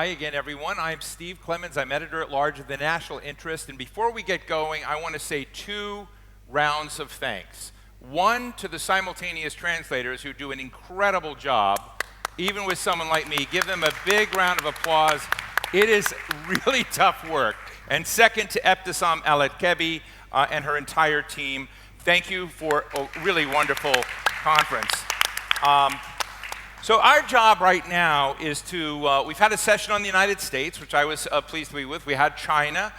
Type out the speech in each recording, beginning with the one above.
Hi again, everyone. I'm Steve Clemens. I'm editor-at-large of the National Interest. And before we get going, I want to say 2 rounds of thanks. One, to the simultaneous translators who do an incredible job, even with someone like me. Give them a big round of applause. It is really tough work. And second, to Ebtisam Al-Atkebi and her entire team. Thank you for a really wonderful conference. So our job right now is to, we've had a session on the United States, which I was pleased to be with. We had China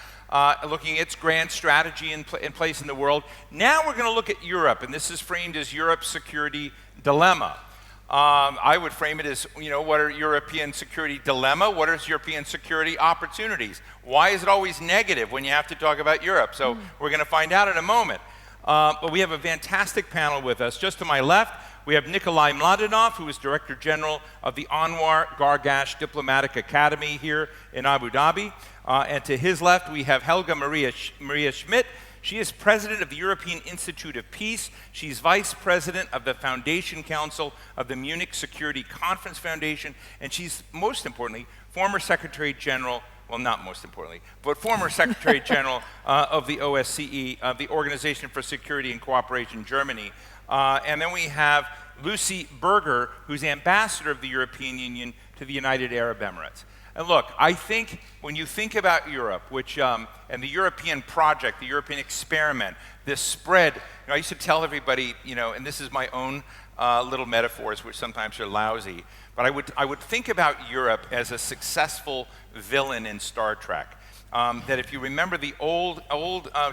looking at its grand strategy in place in the world. Now we're going to look at Europe, and this is framed as Europe's security dilemma. I would frame it as, what are European security dilemma? What are European security opportunities? Why is it always negative when you have to talk about Europe? So we're going to find out in a moment. But we have a fantastic panel with us. Just to my left, we have Nikolai Mladenov, who is Director General of the Anwar Gargash Diplomatic Academy here in Abu Dhabi. And to his left, we have Helga Maria Schmidt. She is President of the European Institute of Peace. She's Vice President of the Foundation Council of the Munich Security Conference Foundation. And she's, most importantly, former Secretary General, well, not most importantly, but former Secretary General of the OSCE, of the Organization for Security and Cooperation in Germany. And then we have Lucy Berger, who's Ambassador of the European Union to the United Arab Emirates. And look, I think when you think about Europe, which, and the European project, the European experiment, this spread, I used to tell everybody, and this is my own little metaphors, which sometimes are lousy, but I would think about Europe as a successful villain in Star Trek. That if you remember the old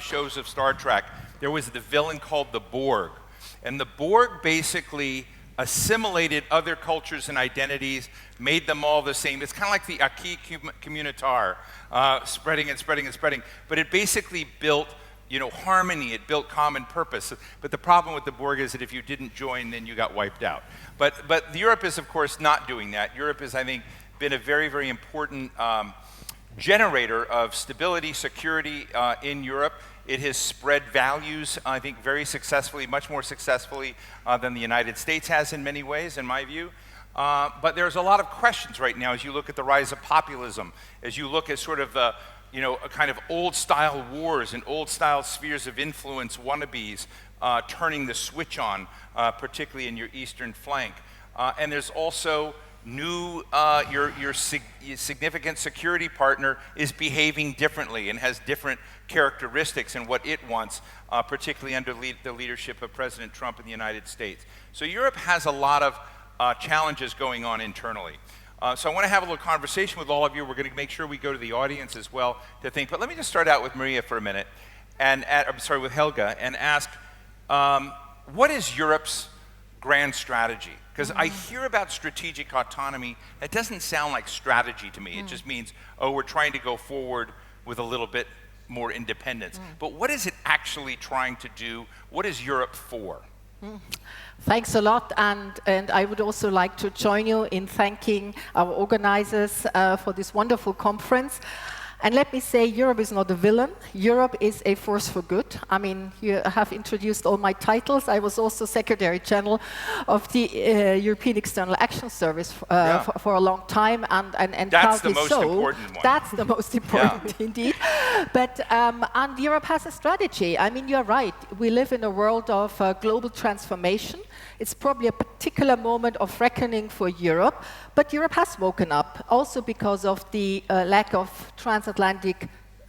shows of Star Trek, there was the villain called the Borg. And the Borg basically assimilated other cultures and identities, made them all the same. It's kind of like the acquis communautaire, spreading and spreading and spreading. But it basically built, harmony. It built common purpose. But the problem with the Borg is that if you didn't join, then you got wiped out. But Europe is, of course, not doing that. Europe has, I think, been a very, very important generator of stability, security in Europe. It has spread values, I think, very successfully, much more successfully than the United States has in many ways, in my view. But there's a lot of questions right now as you look at the rise of populism, as you look at sort of a kind of old-style wars and old-style spheres of influence wannabes turning the switch on, particularly in your eastern flank. And there's also new, your significant security partner is behaving differently and has different characteristics in what it wants, particularly under the leadership of President Trump in the United States. So Europe has a lot of challenges going on internally. So I want to have a little conversation with all of you. We're going to make sure we go to the audience as well to think. But let me just start out with Maria for a minute, with Helga, and ask, what is Europe's grand strategy? Because I hear about strategic autonomy. That doesn't sound like strategy to me. It just means, we're trying to go forward with a little bit more independence. But what is it actually trying to do? What is Europe for? Thanks a lot, and I would also like to join you in thanking our organizers for this wonderful conference. And let me say, Europe is not a villain. Europe is a force for good. I mean, you have introduced all my titles. I was also Secretary General of the European External Action Service for a long time, and that's the most important one. That's the most important, indeed. But and Europe has a strategy. I mean, you're right. We live in a world of global transformation. It's probably a particular moment of reckoning for Europe, but Europe has woken up, also because of the lack of transatlantic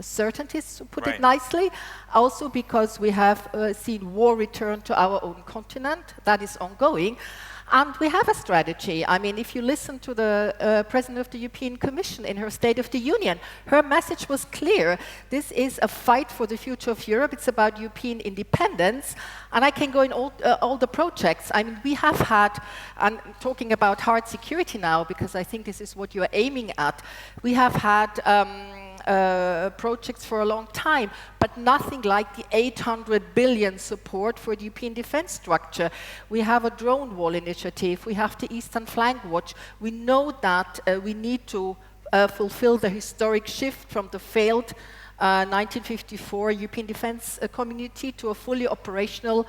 certainties, to put it nicely, also because we have seen war return to our own continent. That is ongoing. And we have a strategy. I mean, if you listen to the President of the European Commission in her State of the Union, her message was clear. This is a fight for the future of Europe. It's about European independence. And I can go in all the projects. I mean, we have had, and talking about hard security now, because I think this is what you are aiming at, we have had projects for a long time, but nothing like the 800 billion support for the European defense structure. We have a drone wall initiative, we have the Eastern Flank Watch. We know that we need to fulfill the historic shift from the failed 1954 European Defence Community to a fully operational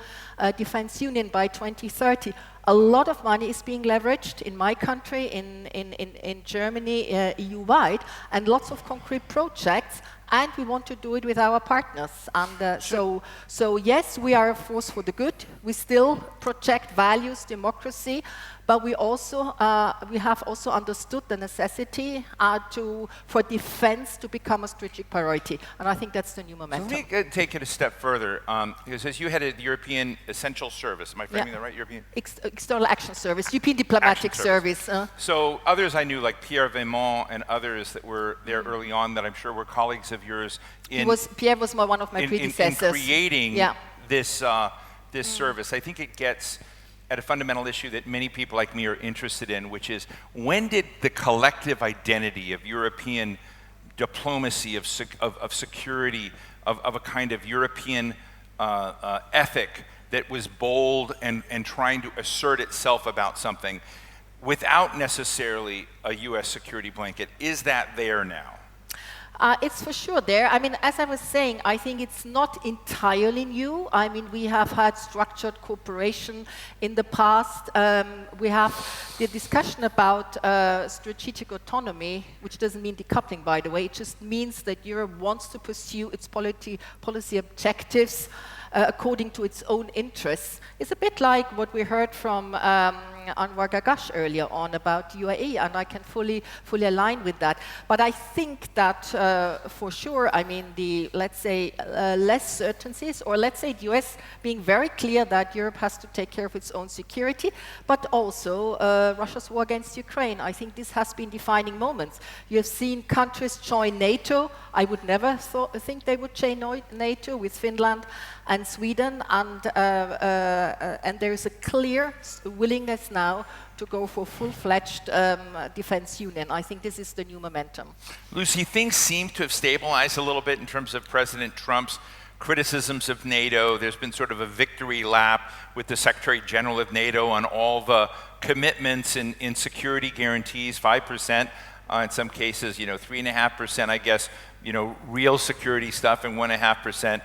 defence union by 2030. A lot of money is being leveraged in my country, in Germany, EU-wide, and lots of concrete projects, and we want to do it with our partners. And so yes, we are a force for the good. We still project values, democracy, but we also we have also understood the necessity for defense to become a strategic priority, and I think that's the new momentum. So let me take it a step further, because as you headed the European Essential Service, am I framing that right? European External Action Service, European Diplomatic Service. So others I knew, like Pierre Vémont and others that were there early on, that I'm sure were colleagues of yours. Pierre was one of my predecessors. In creating this service, I think it gets at a fundamental issue that many people like me are interested in, which is, when did the collective identity of European diplomacy, of security, of a kind of European ethic that was bold and trying to assert itself about something without necessarily a US security blanket, is that there now? It's for sure there. I mean, as I was saying, I think it's not entirely new. I mean, we have had structured cooperation in the past. We have the discussion about strategic autonomy, which doesn't mean decoupling, by the way. It just means that Europe wants to pursue its policy objectives according to its own interests. It's a bit like what we heard from Anwar Gargash earlier on about UAE, and I can fully align with that. But I think that for sure, I mean, let's say less certainties, or let's say the US being very clear that Europe has to take care of its own security, but also Russia's war against Ukraine. I think this has been defining moments. You have seen countries join NATO. I would never think they would join NATO, with Finland and Sweden, and there is a clear willingness now to go for full-fledged defense union. I think this is the new momentum. Lucy, things seem to have stabilized a little bit in terms of President Trump's criticisms of NATO. There's been sort of a victory lap with the Secretary General of NATO on all the commitments in security guarantees, 5%, in some cases, 3.5%, I guess, real security stuff, and 1.5%,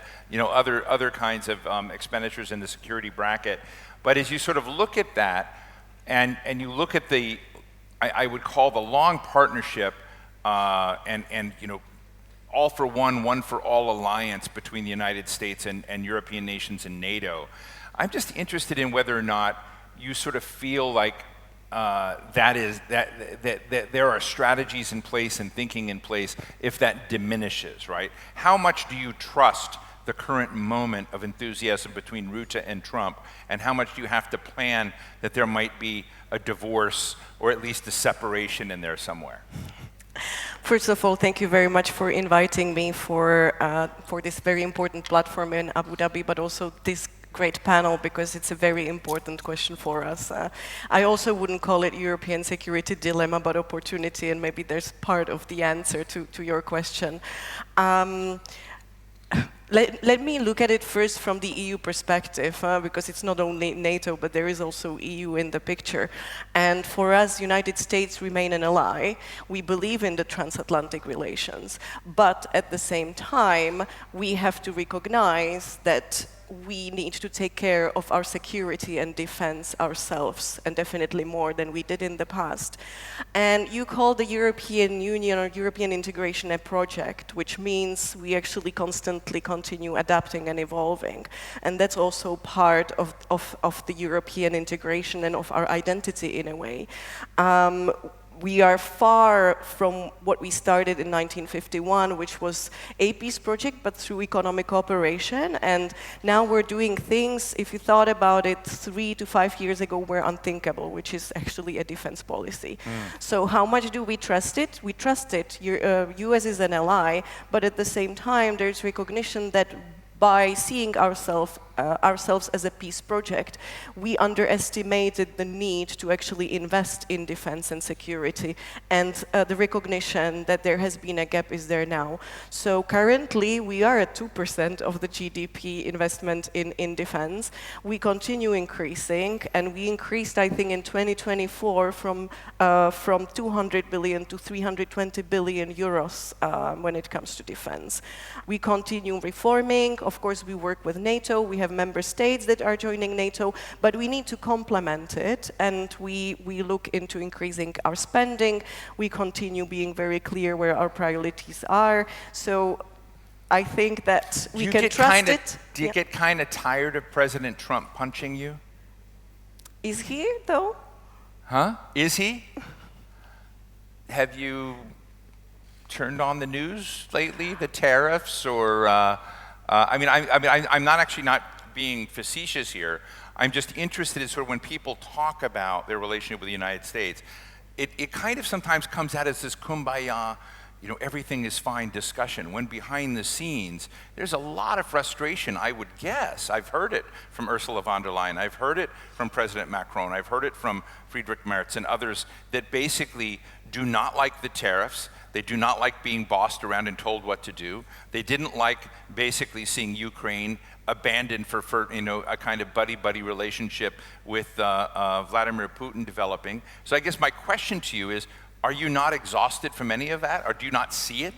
other kinds of expenditures in the security bracket. But as you sort of look at that, and you look at I would call the long partnership, and all for one for all alliance between the United States and European nations and NATO, I'm just interested in whether or not you sort of feel like that there are strategies in place and thinking in place if that diminishes, right? How much do you trust the current moment of enthusiasm between Rutte and Trump, and how much do you have to plan that there might be a divorce or at least a separation in there somewhere? First of all, thank you very much for inviting me for this very important platform in Abu Dhabi, but also this great panel, because it's a very important question for us. I also wouldn't call it European security dilemma, but opportunity, and maybe there's part of the answer to your question. Let me look at it first from the EU perspective, because it's not only NATO, but there is also EU in the picture. And for us, United States remain an ally. We believe in the transatlantic relations. But at the same time, we have to recognize that we need to take care of our security and defense ourselves, and definitely more than we did in the past. And you call the European Union or European integration a project, which means we actually constantly continue adapting and evolving. And that's also part of the European integration and of our identity in a way. We are far from what we started in 1951, which was a peace project, but through economic cooperation. And now we're doing things, if you thought about it, 3 to 5 years ago, were unthinkable, which is actually a defense policy. So how much do we trust it? We trust it. US is an ally, but at the same time, there's recognition that by seeing ourselves ourselves as a peace project, we underestimated the need to actually invest in defense and security, and the recognition that there has been a gap is there now. So currently we are at 2% of the GDP investment in defense. We continue increasing, and we increased, I think, in 2024 from 200 billion to 320 billion euros when it comes to defense. We continue reforming. Of course, we work with NATO. We have member states that are joining NATO, but we need to complement it, and we look into increasing our spending. We continue being very clear where our priorities are. So I think that we can trust it. Do you get kind of tired of President Trump punching you? Is he, though? Huh? Is he? Have you turned on the news lately, the tariffs, or I'm not being facetious here. I'm just interested in sort of when people talk about their relationship with the United States, it kind of sometimes comes out as this kumbaya, you know, everything is fine discussion, when behind the scenes, there's a lot of frustration, I would guess. I've heard it from Ursula von der Leyen, I've heard it from President Macron, I've heard it from Friedrich Merz and others that basically do not like the tariffs. They do not like being bossed around and told what to do. They didn't like basically seeing Ukraine abandoned for you know, a kind of buddy-buddy relationship with Vladimir Putin developing. So I guess my question to you is, are you not exhausted from any of that, or do you not see it?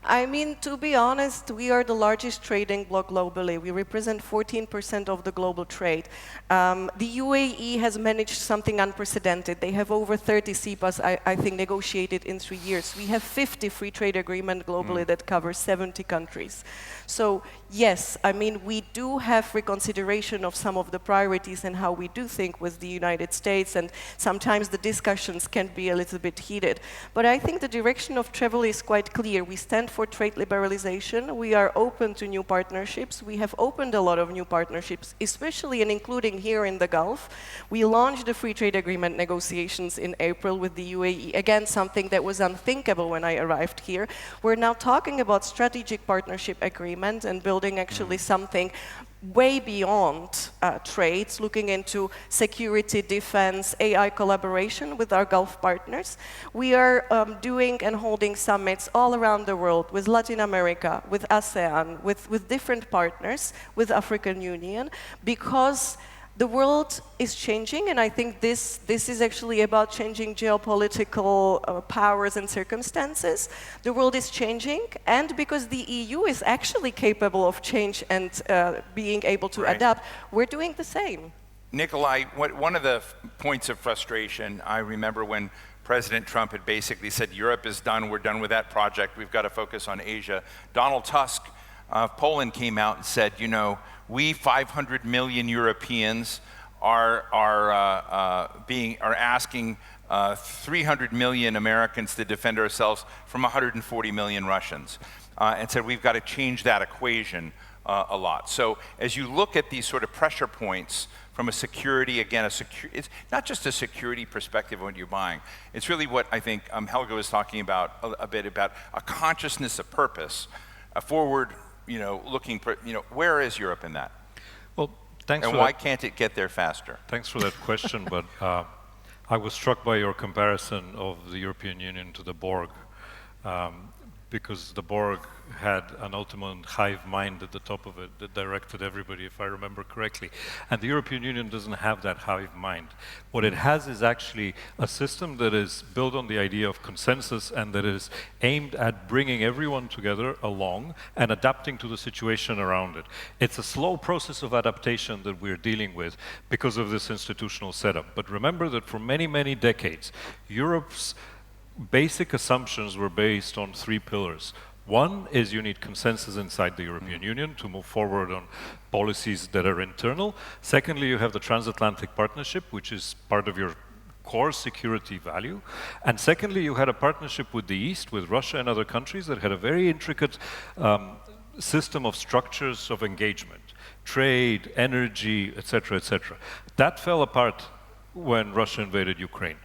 I mean, to be honest, we are the largest trading bloc globally. We represent 14% of the global trade. The UAE has managed something unprecedented. They have over 30 CEPAs, I think, negotiated in 3 years. We have 50 free trade agreements globally that cover 70 countries. So yes, I mean, we do have reconsideration of some of the priorities and how we do think with the United States, and sometimes the discussions can be a little bit heated. But I think the direction of travel is quite clear. We stand for trade liberalization. We are open to new partnerships. We have opened a lot of new partnerships, especially and including here in the Gulf. We launched the free trade agreement negotiations in April with the UAE. Again, something that was unthinkable when I arrived here. We're now talking about strategic partnership agreement and building actually something way beyond trades, looking into security, defense, AI collaboration with our Gulf partners. We are doing and holding summits all around the world with Latin America, with ASEAN, with different partners, with African Union, because the world is changing, and I think this is actually about changing geopolitical powers and circumstances. The world is changing, and because the EU is actually capable of change and being able to adapt, we're doing the same. Nikolai, one of the points of frustration, I remember when President Trump had basically said, Europe is done, we're done with that project, we've got to focus on Asia. Donald Tusk of Poland came out and said, you know, we 500 million Europeans are asking 300 million Americans to defend ourselves from 140 million Russians, and said we've got to change that equation a lot. So as you look at these sort of pressure points from a security, again, it's not just a security perspective of what you're buying. It's really what I think Helga was talking about a bit about a consciousness of purpose, a forward, you know, looking, you know, where is Europe in that? Well, thanks for that. And why can't it get there faster? Thanks for that question, but I was struck by your comparison of the European Union to the Borg, because the Borg had an ultimate hive mind at the top of it that directed everybody, if I remember correctly. And the European Union doesn't have that hive mind. What it has is actually a system that is built on the idea of consensus and that is aimed at bringing everyone together along and adapting to the situation around it. It's a slow process of adaptation that we're dealing with because of this institutional setup. But remember that for many, many decades, Europe's basic assumptions were based on 3 pillars. One is you need consensus inside the European Union to move forward on policies that are internal. Secondly, you have the transatlantic partnership, which is part of your core security value. And secondly, you had a partnership with the East, with Russia and other countries that had a very intricate system of structures of engagement, trade, energy, etc., etc. That fell apart when Russia invaded Ukraine.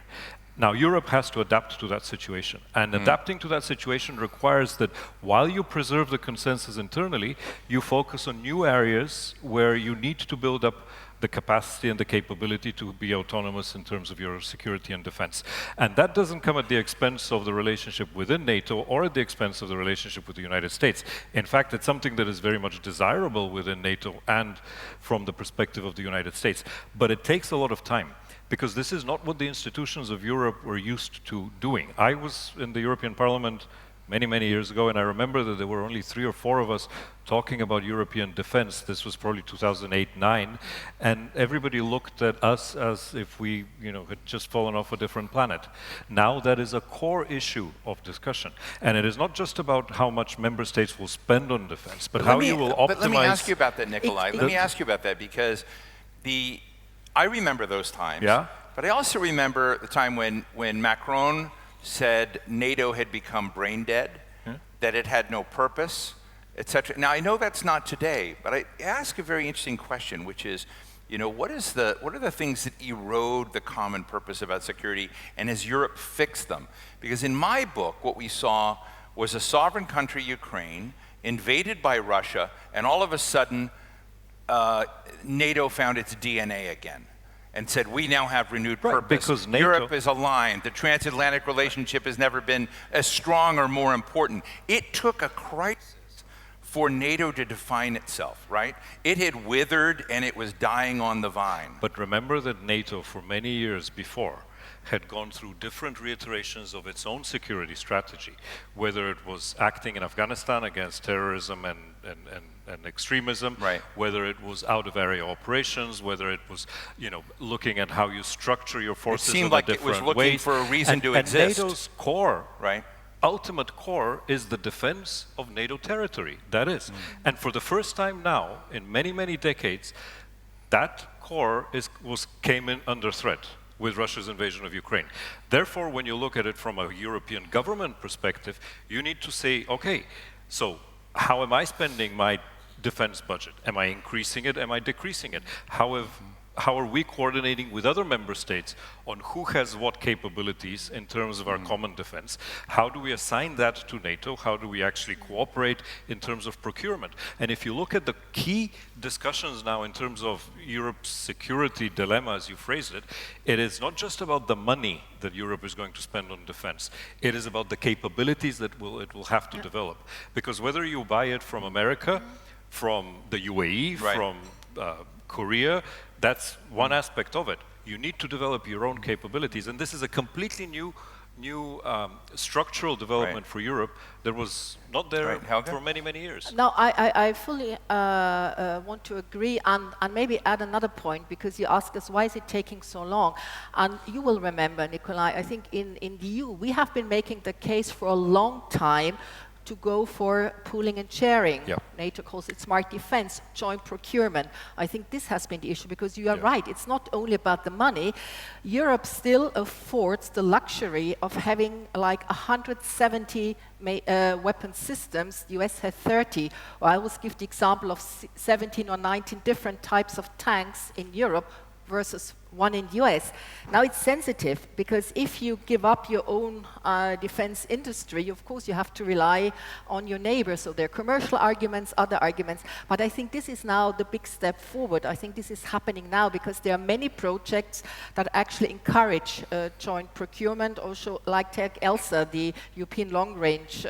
Now, Europe has to adapt to that situation, and adapting to that situation requires that while you preserve the consensus internally, you focus on new areas where you need to build up the capacity and the capability to be autonomous in terms of your security and defense. And that doesn't come at the expense of the relationship within NATO or at the expense of the relationship with the United States. In fact, it's something that is very much desirable within NATO and from the perspective of the United States. But it takes a lot of time, because this is not what the institutions of Europe were used to doing. I was in the European Parliament many years ago, and I remember that there were only 3 or 4 of us talking about European defense. This was probably 2008-9, and everybody looked at us as if we, had just fallen off a different planet. Now that is a core issue of discussion, and it is not just about how much member states will spend on defense, but how you will optimize. But let me ask you about that, Nikolai. Let me ask you about that, because I remember those times. Yeah. But I also remember the time when Macron said NATO had become brain dead, that it had no purpose, etc. Now, I know that's not today, but I ask a very interesting question, which is, what are the things that erode the common purpose about security, and has Europe fixed them? Because in my book, what we saw was a sovereign country, Ukraine, invaded by Russia, and all of a sudden, NATO found its DNA again and said, we now have renewed purpose. Because NATO, Europe is aligned. The transatlantic relationship has never been as strong or more important. It took a crisis for NATO to define itself, right? It had withered and it was dying on the vine. But remember that NATO, for many years before, had gone through different reiterations of its own security strategy, whether it was acting in Afghanistan against terrorism and extremism, right, whether it was out-of-area operations, whether it was, looking at how you structure your forces in a different way. It seemed like it was looking for a reason to exist. And NATO's core, right, ultimate core, is the defense of NATO territory. That is. And for the first time now, in many decades, that core came in under threat with Russia's invasion of Ukraine. Therefore, when you look at it from a European government perspective, you need to say, okay, so how am I spending my defense budget? Am I increasing it? Am I decreasing it? How are we coordinating with other member states on who has what capabilities in terms of our common defense? How do we assign that to NATO? How do we actually cooperate in terms of procurement? And if you look at the key discussions now in terms of Europe's security dilemma, as you phrased it, it is not just about the money that Europe is going to spend on defense. It is about the capabilities that it will have to develop. Because whether you buy it from America, from the UAE, right, from Korea, that's one aspect of it. You need to develop your own capabilities, and this is a completely new structural development, right, for Europe that was not there, right, for many years. No, I fully want to agree and maybe add another point, because you asked us why is it taking so long. And you will remember, Nikolai, I think in the EU we have been making the case for a long time to go for pooling and sharing. Yep. NATO calls it smart defense, joint procurement. I think this has been the issue, because you are right, it's not only about the money. Europe still affords the luxury of having like 170 weapon systems. The US had 30. Or I always give the example of 17 or 19 different types of tanks in Europe versus one in the US. Now it's sensitive, because if you give up your own defense industry, of course you have to rely on your neighbors. So there are commercial arguments, other arguments. But I think this is now the big step forward. I think this is happening now because there are many projects that actually encourage joint procurement. Also, like take ELSA, the European long-range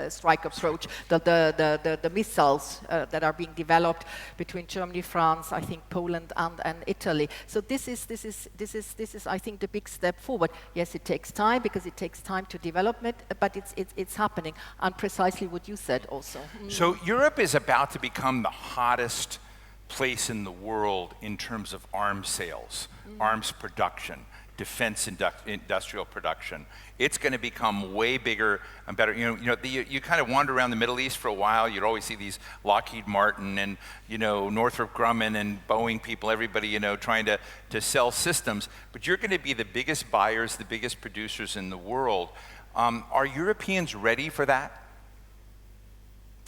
strike approach, the missiles that are being developed between Germany, France, I think Poland and Italy. So this is I think the big step forward. Yes, it takes time, because it takes time to develop it, but it's happening, and precisely what you said also. So Europe is about to become the hottest place in the world in terms of arms sales, arms production, defense industrial production. It's going to become way bigger and better. You kind of wander around the Middle East for a while. You'd always see these Lockheed Martin and Northrop Grumman and Boeing people, everybody trying to sell systems. But you're going to be the biggest buyers, the biggest producers in the world. Are Europeans ready for that?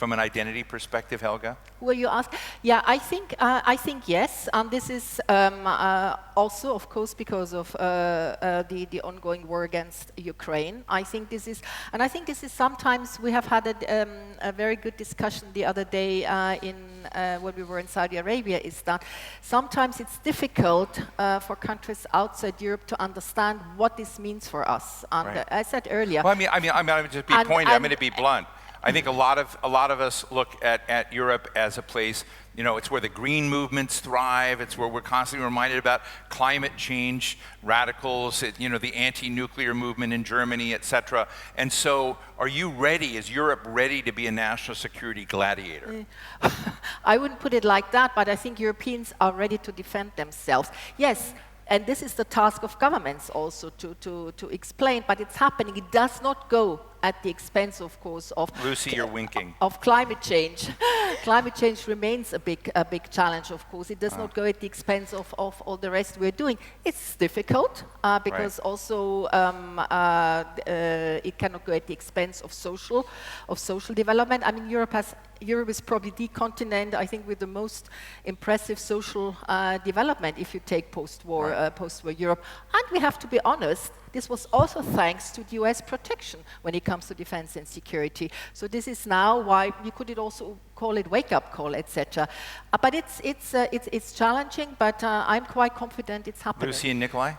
from an identity perspective, Helga? Well, you ask, yeah, I think yes, and this is also, of course, because of the ongoing war against Ukraine. I think this is sometimes we have had a very good discussion the other day when we were in Saudi Arabia. Is that sometimes it's difficult for countries outside Europe to understand what this means for us. And Right. I said earlier. Well, I'm just be pointed. I'm going to be blunt. I think a lot of us look at Europe as a place, it's where the green movements thrive. It's where we're constantly reminded about climate change, radicals, the anti-nuclear movement in Germany, etc. And so, are you ready? Is Europe ready to be a national security gladiator? I wouldn't put it like that, but I think Europeans are ready to defend themselves. Yes. And this is the task of governments also to explain, but it's happening. It does not go at the expense, of course, of Lucy, you're winking. Of climate change. Climate change remains a big challenge, of course. It does not go at the expense of all the rest we're doing. It's difficult because Right. also it cannot go at the expense of social development. I mean, Europe is probably the continent, I think, with the most impressive social development if you take post-war Europe. And we have to be honest, this was also thanks to the US protection when it comes to defense and security. So this is now why you could also call it wake-up call, etc. But it's challenging, but I'm quite confident it's happening. Lucy and Nikolai?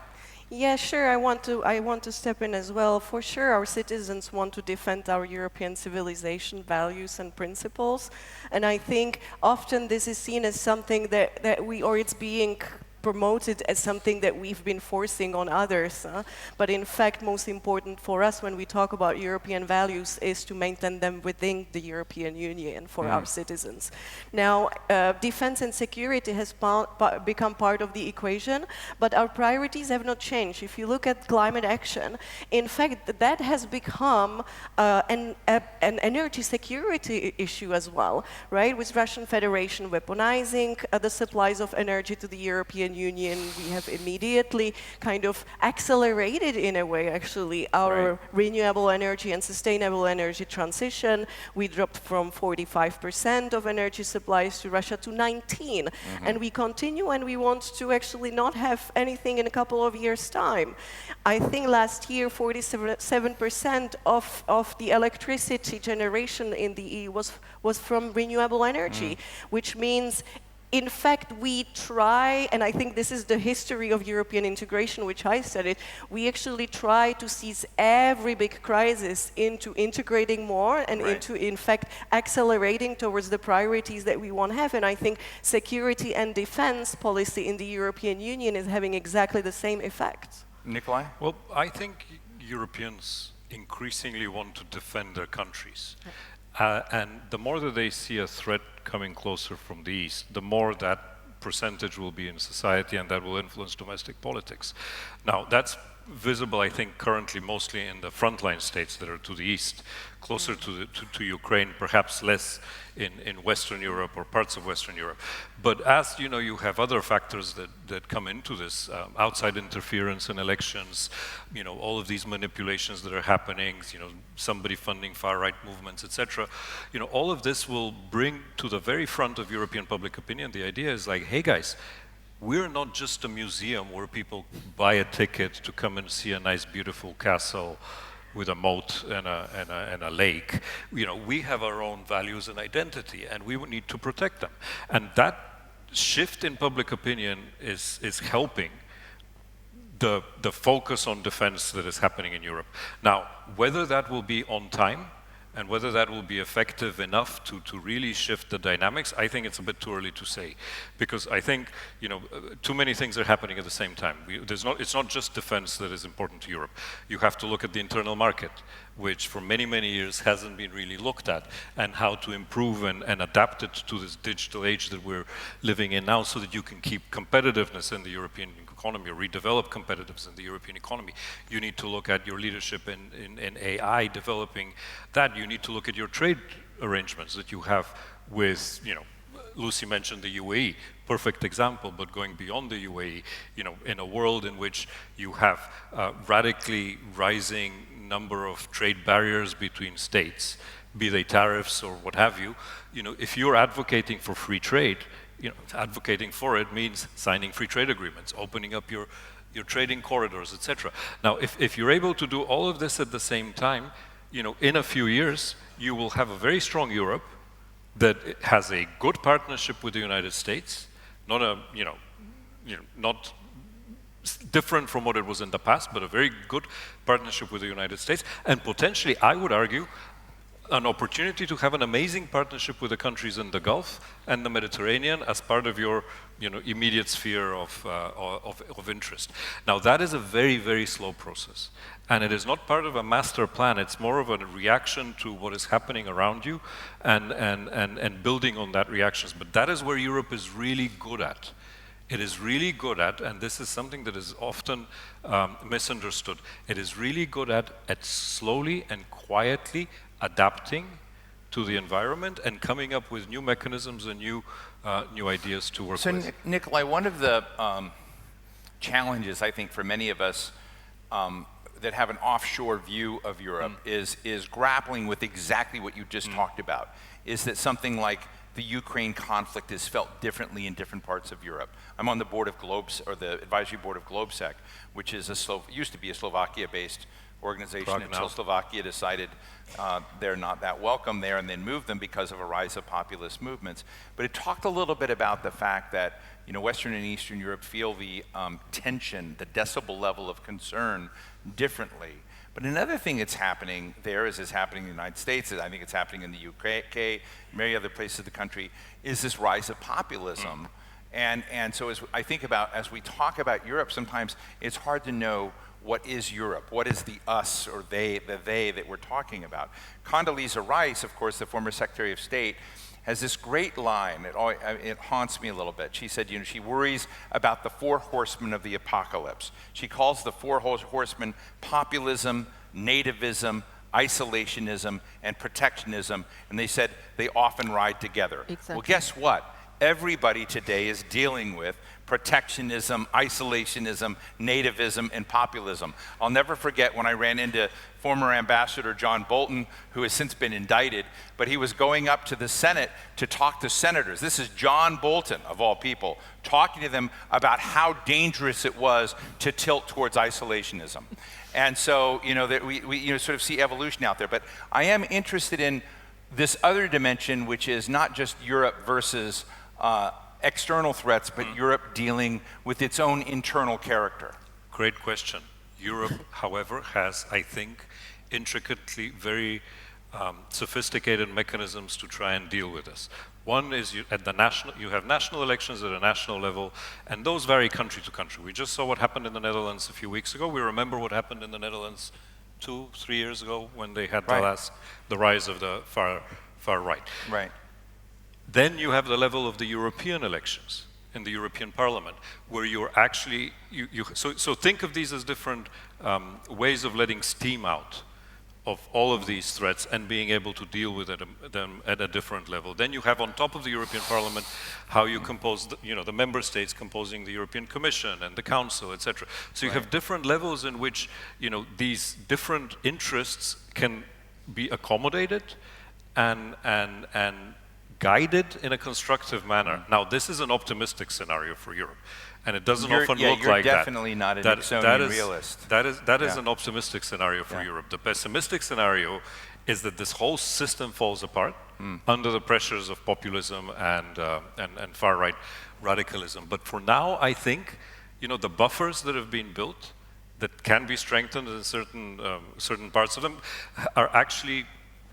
Yeah, sure. I want to step in as well. For sure, our citizens want to defend our European civilization values and principles, and I think often this is seen as something it's being promoted as something that we've been forcing on others. But in fact, most important for us when we talk about European values is to maintain them within the European Union for our citizens. Now, defense and security has become part of the equation, but our priorities have not changed. If you look at climate action, in fact, that has become an energy security issue as well, right? With Russian Federation weaponizing the supplies of energy to the European Union, we have immediately kind of accelerated, in a way, actually, our renewable energy and sustainable energy transition. We dropped from 45% of energy supplies to Russia to 19%. And we continue, and we want to actually not have anything in a couple of years' time. I think last year, 47% of the electricity generation in the EU was from renewable energy, which means in fact, we try, and I think this is the history of European integration, which I studied, we actually try to seize every big crisis into integrating more and into, in fact, accelerating towards the priorities that we want to have. And I think security and defense policy in the European Union is having exactly the same effect. Nikolai? Well, I think Europeans increasingly want to defend their countries. And the more that they see a threat coming closer from the east, the more that percentage will be in society, and that will influence domestic politics. Now, that's visible, I think, currently mostly in the frontline states that are to the east, closer to Ukraine, perhaps less in Western Europe or parts of Western Europe. But as you know, you have other factors that come into this, outside interference in elections, all of these manipulations that are happening, somebody funding far-right movements, etc. All of this will bring to the very front of European public opinion the idea is like, hey guys, we're not just a museum where people buy a ticket to come and see a nice, beautiful castle with a moat and a lake. We have our own values and identity, and we need to protect them. And that shift in public opinion is helping the focus on defense that is happening in Europe. Now, whether that will be on time and whether that will be effective enough to really shift the dynamics, I think it's a bit too early to say. Because I think, too many things are happening at the same time. It's not just defense that is important to Europe. You have to look at the internal market, which for many, many years hasn't been really looked at, and how to improve and adapt it to this digital age that we're living in now so that you can keep competitiveness in the European economy, or redevelop competitiveness in the European economy. You need to look at your leadership in AI, developing that. You need to look at your trade arrangements that you have with, Lucy mentioned the UAE, perfect example, but going beyond the UAE, in a world in which you have a radically rising number of trade barriers between states, be they tariffs or what have you, if you're advocating for free trade, advocating for it means signing free trade agreements, opening up your trading corridors, etc. Now, if you're able to do all of this at the same time, in a few years, you will have a very strong Europe that has a good partnership with the United States, not different from what it was in the past, but a very good partnership with the United States, and potentially, I would argue, an opportunity to have an amazing partnership with the countries in the Gulf and the Mediterranean as part of your immediate sphere of interest. Now, that is a very, very slow process. And it is not part of a master plan. It's more of a reaction to what is happening around you and building on that reactions. But that is where Europe is really good at. It is really good at, and this is something that is often misunderstood, it is really good at slowly and quietly adapting to the environment and coming up with new mechanisms and new ideas to work with. So, Nikolai, one of the challenges, I think, for many of us that have an offshore view of Europe is grappling with exactly what you just talked about, is that something like the Ukraine conflict is felt differently in different parts of Europe. I'm on the board of or the advisory board of Globsec, which is used to be a Slovakia-based organization until Slovakia decided they're not that welcome there and then moved them because of a rise of populist movements. But it talked a little bit about the fact that Western and Eastern Europe feel the tension, the decibel level of concern differently. But another thing that's happening there is happening in the United States, I think it's happening in the UK, many other places of the country, is this rise of populism. And so as we talk about Europe, sometimes it's hard to know what is Europe, what is the us or the they that we're talking about. Condoleezza Rice, of course, the former Secretary of State, has this great line, it haunts me a little bit. She said, she worries about the four horsemen of the apocalypse. She calls the four horsemen populism, nativism, isolationism, and protectionism, and they said they often ride together. Exactly. Well, guess what? Everybody today is dealing with protectionism, isolationism, nativism, and populism. I'll never forget when I ran into former Ambassador John Bolton, who has since been indicted, but he was going up to the Senate to talk to senators. This is John Bolton, of all people, talking to them about how dangerous it was to tilt towards isolationism. And so, that we sort of see evolution out there. But I am interested in this other dimension, which is not just Europe versus external threats, but Europe dealing with its own internal character. Great question. Europe, however, has, I think, intricately very sophisticated mechanisms to try and deal with this. One is you have national elections at a national level, and those vary country to country. We just saw what happened in the Netherlands a few weeks ago. We remember what happened in the Netherlands 2-3 years ago when they had the rise of the far right. Right. Then you have the level of the European elections in the European Parliament, where you're actually, so think of these as different ways of letting steam out of all of these threats and being able to deal with them at a different level. Then you have on top of the European Parliament how you compose, the member states composing the European Commission and the Council, etc. So you have different levels in which, these different interests can be accommodated and guided in a constructive manner. Now, this is an optimistic scenario for Europe, and it doesn't often look like that. You're definitely not an Nixonian realist. That is an optimistic scenario for Europe. The pessimistic scenario is that this whole system falls apart under the pressures of populism and far-right radicalism. But for now, I think, the buffers that have been built that can be strengthened in certain parts of them are actually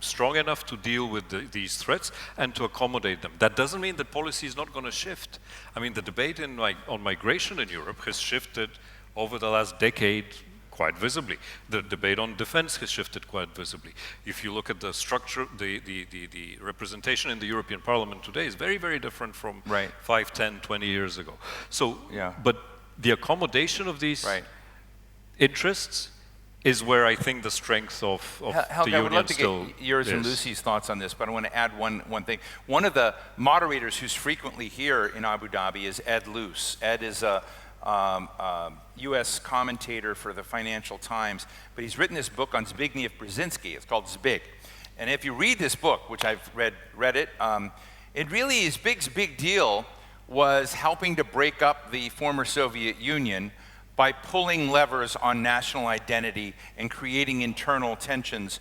strong enough to deal with these threats and to accommodate them. That doesn't mean that policy is not going to shift. I mean, the debate on migration in Europe has shifted over the last decade quite visibly. The debate on defense has shifted quite visibly. If you look at the structure, the representation in the European Parliament today is very, very different from 5, 10, 20 years ago. So, but the accommodation of these interests is where I think the strength of Helga, the union I would love to still get yours and Lucy's thoughts on this, but I want to add one thing. One of the moderators who's frequently here in Abu Dhabi is Ed Luce. Ed is a U.S. commentator for the Financial Times, but he's written this book on Zbigniew Brzezinski. It's called Zbig. And if you read this book, which I've read it, it really is big deal was helping to break up the former Soviet Union by pulling levers on national identity and creating internal tensions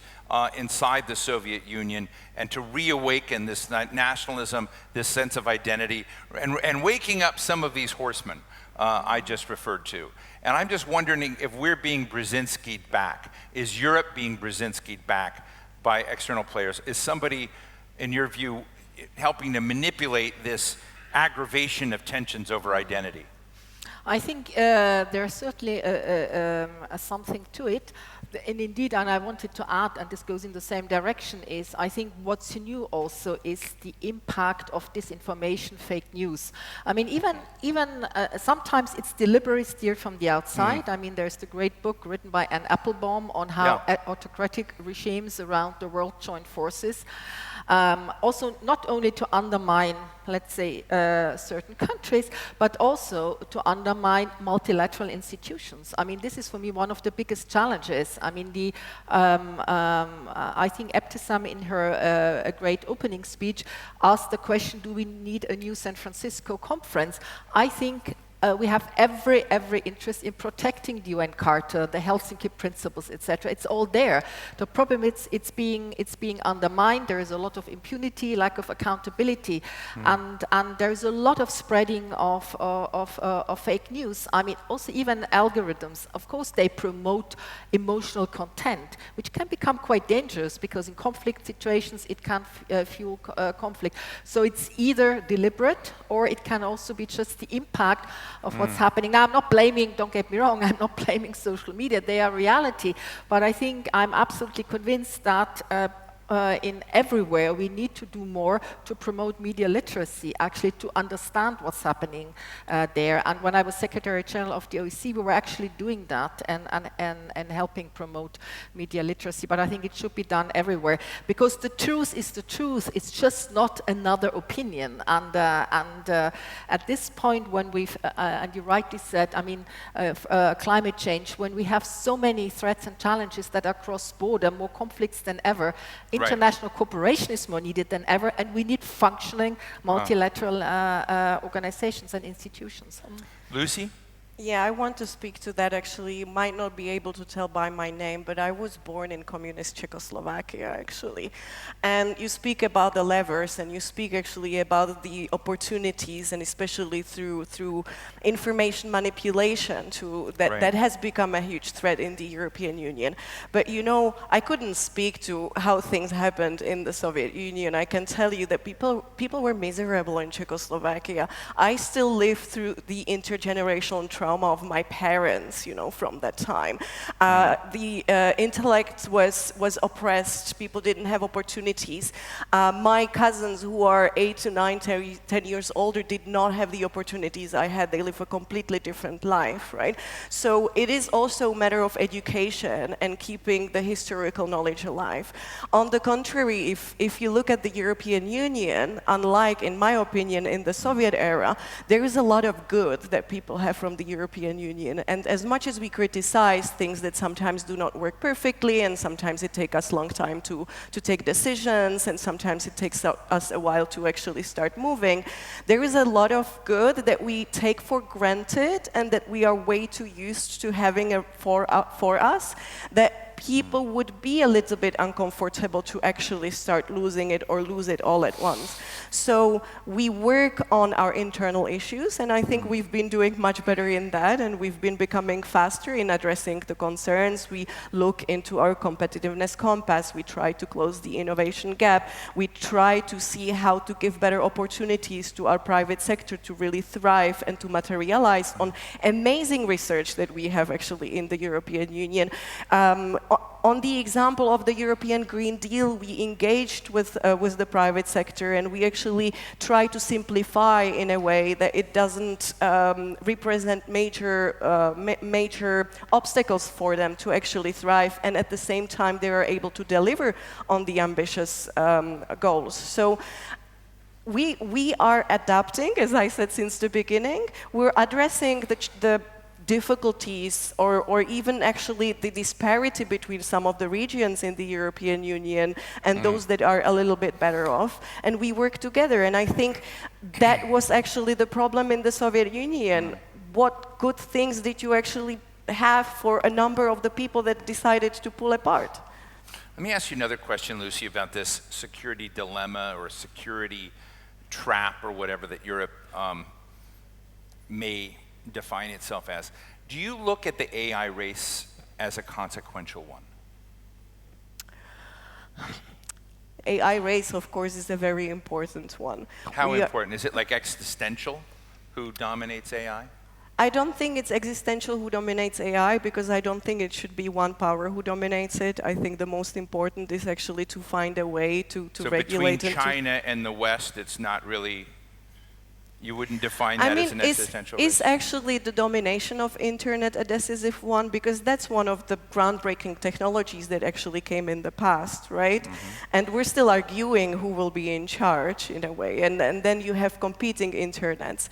inside the Soviet Union, and to reawaken this nationalism, this sense of identity, and waking up some of these horsemen I just referred to. And I'm just wondering if we're being Brzezinski'd back. Is Europe being Brzezinski'd back by external players? Is somebody, in your view, helping to manipulate this aggravation of tensions over identity? I think there's certainly something to it. And indeed, and I wanted to add, and this goes in the same direction, is I think what's new also is the impact of disinformation, fake news. I mean, even sometimes it's deliberately steered from the outside. I mean, there's the great book written by Anne Applebaum on how autocratic regimes around the world join forces. Also, not only to undermine, let's say, certain countries, but also to undermine multilateral institutions. I mean, this is for me one of the biggest challenges. I mean, I think Ebtisam in her a great opening speech asked the question, do we need a new San Francisco conference? I think we have every interest in protecting the UN Charter, the Helsinki Principles, etc. It's all there. The problem is it's being undermined. There is a lot of impunity, lack of accountability, and there is a lot of spreading of fake news. I mean, also even algorithms. Of course, they promote emotional content, which can become quite dangerous because in conflict situations it can fuel conflict. So it's either deliberate or it can also be just the impact of what's happening. Now, I'm not blaming, don't get me wrong, I'm not blaming social media, they are reality, but I think I'm absolutely convinced that in everywhere we need to do more to promote media literacy, actually to understand what's happening there. And when I was Secretary General of the OEC, we were actually doing that and helping promote media literacy. But I think it should be done everywhere because the truth is the truth. It's just not another opinion. And at this point, when we've and you rightly said, I mean, climate change, when we have so many threats and challenges that are cross-border, more conflicts than ever. International cooperation is more needed than ever, and we need functioning multilateral organizations and institutions. Lucy? Yeah, I want to speak to that actually. You might not be able to tell by my name, but I was born in communist Czechoslovakia actually. And you speak about the levers and you speak actually about the opportunities, and especially through information manipulation that has become a huge threat in the European Union. But you know, I couldn't speak to how things happened in the Soviet Union. I can tell you that people were miserable in Czechoslovakia. I still live through the intergenerational trauma of my parents, you know, from that time. The intellect was oppressed. People didn't have opportunities. My cousins who are 8 to 9, 10 years older did not have the opportunities I had. They live a completely different life, right? So it is also a matter of education and keeping the historical knowledge alive. On the contrary, if you look at the European Union, unlike, in my opinion, in the Soviet era, there is a lot of good that people have from the European Union. And as much as we criticize things that sometimes do not work perfectly, and sometimes it takes us a long time to take decisions, and sometimes it takes us a while to actually start moving, there is a lot of good that we take for granted and that we are way too used to having for us, that people would be a little bit uncomfortable to actually start losing it or lose it all at once. So we work on our internal issues, and I think we've been doing much better in that, and we've been becoming faster in addressing the concerns. We look into our competitiveness compass, we try to close the innovation gap, we try to see how to give better opportunities to our private sector to really thrive and to materialize on amazing research that we have actually in the European Union. On the example of the European Green Deal, we engaged with the private sector, and we actually try to simplify in a way that it doesn't represent major obstacles for them to actually thrive, and at the same time they are able to deliver on the ambitious goals. So we are adapting, as I said since the beginning. We're addressing the difficulties or even actually the disparity between some of the regions in the European Union and those that are a little bit better off, and we work together. And I think that was actually the problem in the Soviet Union. What good things did you actually have for a number of the people that decided to pull apart? Let me ask you another question, Lucy, about this security dilemma or security trap or whatever that Europe may define itself as. Do you look at the AI race as a consequential one? AI race, of course, is a very important one. How important? Is it like existential? Who dominates AI? I don't think it's existential who dominates AI, because I don't think it should be one power who dominates it. I think the most important is actually to find a way to regulate it. So between China and the West, it's not really, you wouldn't define that as an existential risk? Is actually the domination of internet a decisive one? Because that's one of the groundbreaking technologies that actually came in the past, right? And we're still arguing who will be in charge in a way. And then you have competing internets.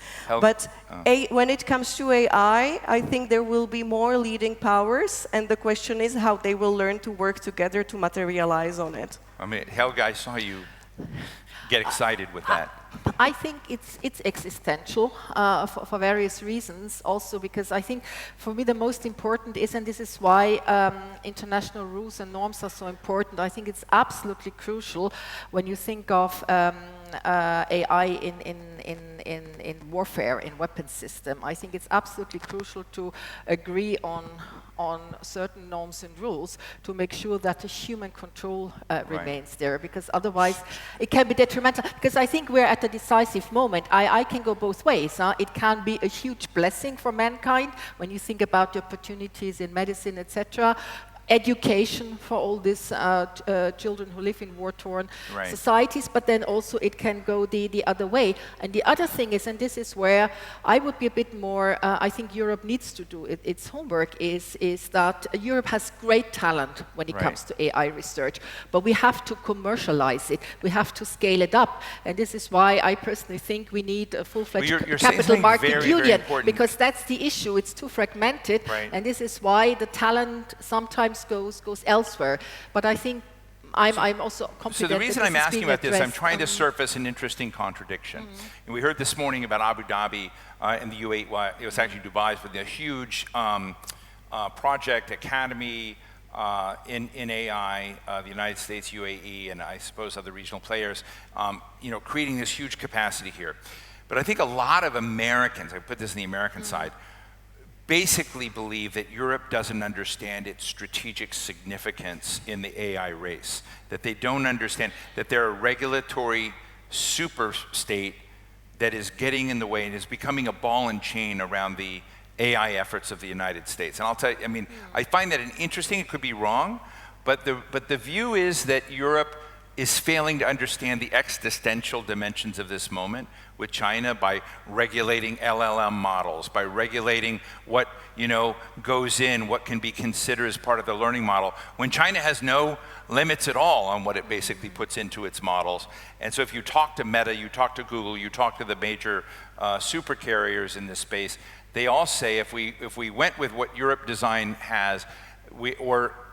When it comes to AI, I think there will be more leading powers. And the question is how they will learn to work together to materialize on it. I mean, Helga, I saw you get excited with that. I think it's existential for various reasons. Also because I think for me the most important is, and this is why international rules and norms are so important, I think it's absolutely crucial when you think of AI in warfare, in weapons system. I think it's absolutely crucial to agree on certain norms and rules to make sure that the human control remains there, because otherwise it can be detrimental. Because I think we're at a decisive moment. I can go both ways. It can be a huge blessing for mankind when you think about the opportunities in medicine, etc. Education for all these children who live in war-torn societies, but then also it can go the other way. And the other thing is, and this is where I would be a bit more, I think Europe needs to do its homework, is that Europe has great talent when it comes to AI research, but we have to commercialize it. We have to scale it up. And this is why I personally think we need a full-fledged capital market union, because that's the issue. It's too fragmented, and this is why the talent sometimes goes elsewhere. But I think I'm also confident. So the reason I'm asking about this, I'm trying to surface an interesting contradiction. And we heard this morning about Abu Dhabi and the U8, well, it was actually Dubai, with a huge project academy in AI, the United States, UAE, and I suppose other regional players, creating this huge capacity here. But I think a lot of Americans, I put this in the American side, basically believe that Europe doesn't understand its strategic significance in the AI race, that they don't understand that they're a regulatory super state that is getting in the way and is becoming a ball and chain around the AI efforts of the United States. And I'll tell you, I mean, I find that interesting, it could be wrong, but the view is that Europe is failing to understand the existential dimensions of this moment with China by regulating LLM models, by regulating what goes in, what can be considered as part of the learning model, when China has no limits at all on what it basically puts into its models. And so if you talk to Meta, you talk to Google, you talk to the major super carriers in this space, they all say if we went with what Europe design has,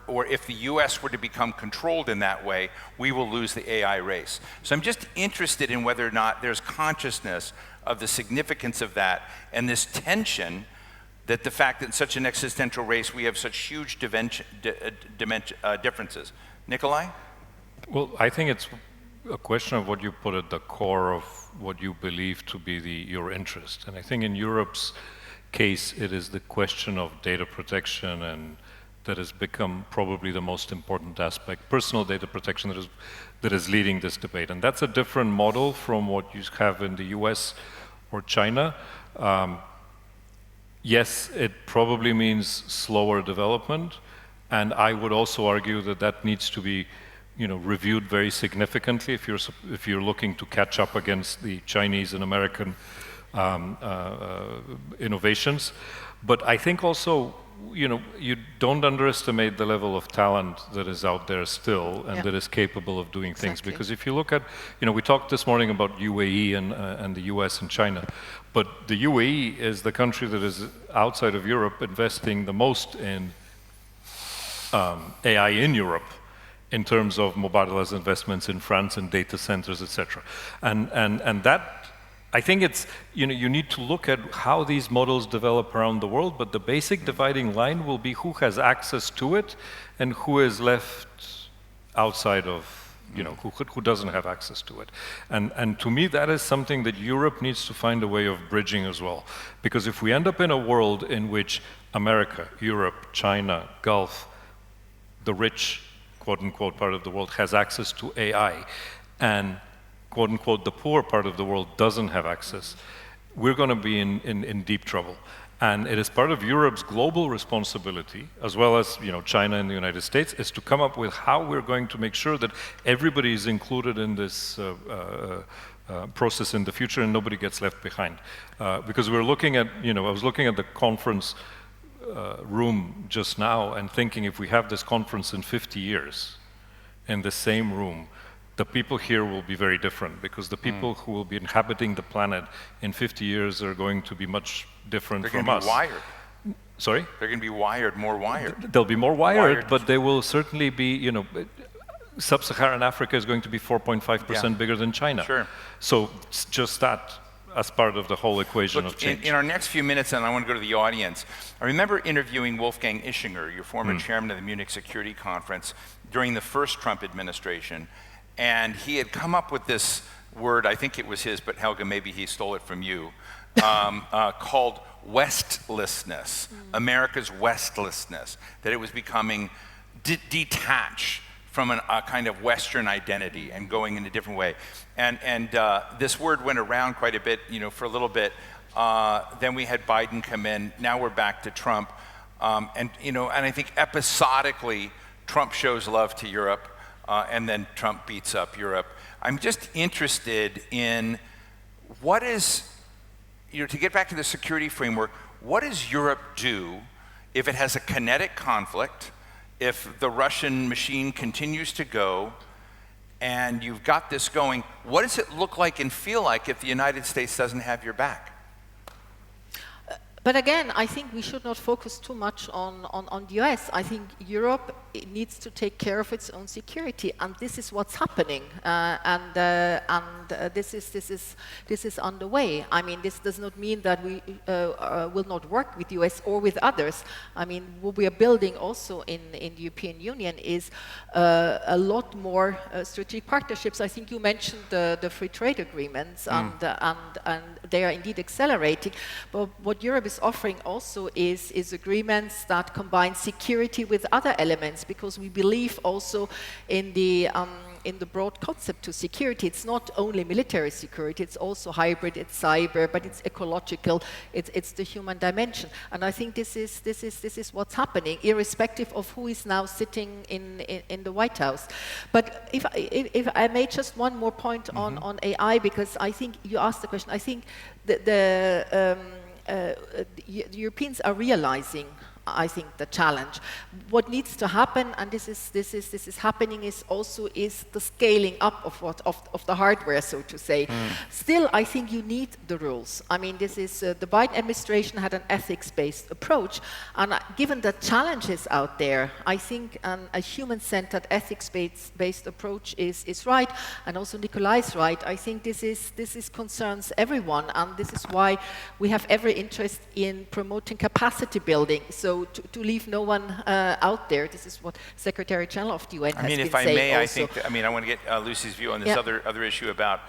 or if the US were to become controlled in that way, we will lose the AI race. So I'm just interested in whether or not there's consciousness of the significance of that and this tension, that the fact that in such an existential race we have such huge differences. Nikolai? Well, I think it's a question of what you put at the core of what you believe to be your interest. And I think in Europe's case, it is the question of data protection, and that has become probably the most important aspect, personal data protection, that is leading this debate. And that's a different model from what you have in the US or China. Yes, it probably means slower development, and I would also argue that that needs to be reviewed very significantly if you're looking to catch up against the Chinese and American innovations. But I think also you don't underestimate the level of talent that is out there still and Yeah. that is capable of doing things. Exactly. Because if you look at, we talked this morning about UAE and the US and China, but the UAE is the country that is outside of Europe investing the most in AI in Europe in terms of Mubadala's investments in France and data centers, etc. And that, I think it's, you need to look at how these models develop around the world, but the basic dividing line will be who has access to it and who is left outside of, who doesn't have access to it. And to me, that is something that Europe needs to find a way of bridging as well. Because if we end up in a world in which America, Europe, China, Gulf, the rich, quote-unquote, part of the world has access to AI, and quote-unquote, the poor part of the world doesn't have access, we're going to be in deep trouble. And it is part of Europe's global responsibility, as well as China and the United States, is to come up with how we're going to make sure that everybody is included in this process in the future and nobody gets left behind. Because we're looking at, I was looking at the conference room just now and thinking if we have this conference in 50 years in the same room, the people here will be very different because the people who will be inhabiting the planet in 50 years are going to be much different from us. They're going to be wired. Sorry? They're going to be wired, more wired. They'll be more wired, but they will certainly be, Sub-Saharan Africa is going to be 4.5% bigger than China. Sure. So it's just that as part of the whole equation of change. In our next few minutes, and I want to go to the audience, I remember interviewing Wolfgang Ischinger, your former chairman of the Munich Security Conference, during the first Trump administration. And he had come up with this word, I think it was his, but Helga, maybe he stole it from you, called westlessness, America's westlessness, that it was becoming detached from a kind of Western identity and going in a different way. And this word went around quite a bit, for a little bit. Then we had Biden come in, now we're back to Trump. And I think episodically, Trump shows love to Europe, and then Trump beats up Europe. I'm just interested in what is, to get back to the security framework, what does Europe do if it has a kinetic conflict, if the Russian machine continues to go, and you've got this going? What does it look like and feel like if the United States doesn't have your back? But again, I think we should not focus too much on the US. I think Europe needs to take care of its own security, and this is what's happening. This is underway. I mean, this does not mean that we will not work with the US or with others. I mean, what we are building also in the European Union is a lot more strategic partnerships. I think you mentioned the free trade agreements, and they are indeed accelerating. But what Europe is offering also is agreements that combine security with other elements, because we believe also in the broad concept to security. It's not only military security, it's also hybrid, it's cyber, but it's ecological, it's the human dimension. And I think this is what's happening, irrespective of who is now sitting in the White House. But if I made just one more point on AI, because I think you asked the question, I think the Europeans are realizing, I think, the challenge. What needs to happen, and this is happening, is the scaling up of the hardware, so to say. Still, I think you need the rules. I mean, this is the Biden administration had an ethics-based approach, and given the challenges out there, I think a human-centered, ethics-based approach is right, and also Nikolai's right. I think this concerns everyone, and this is why we have every interest in promoting capacity building. So to leave no one out there, this is what Secretary General of the UN has been saying. If I may, I want to get Lucy's view on this other issue about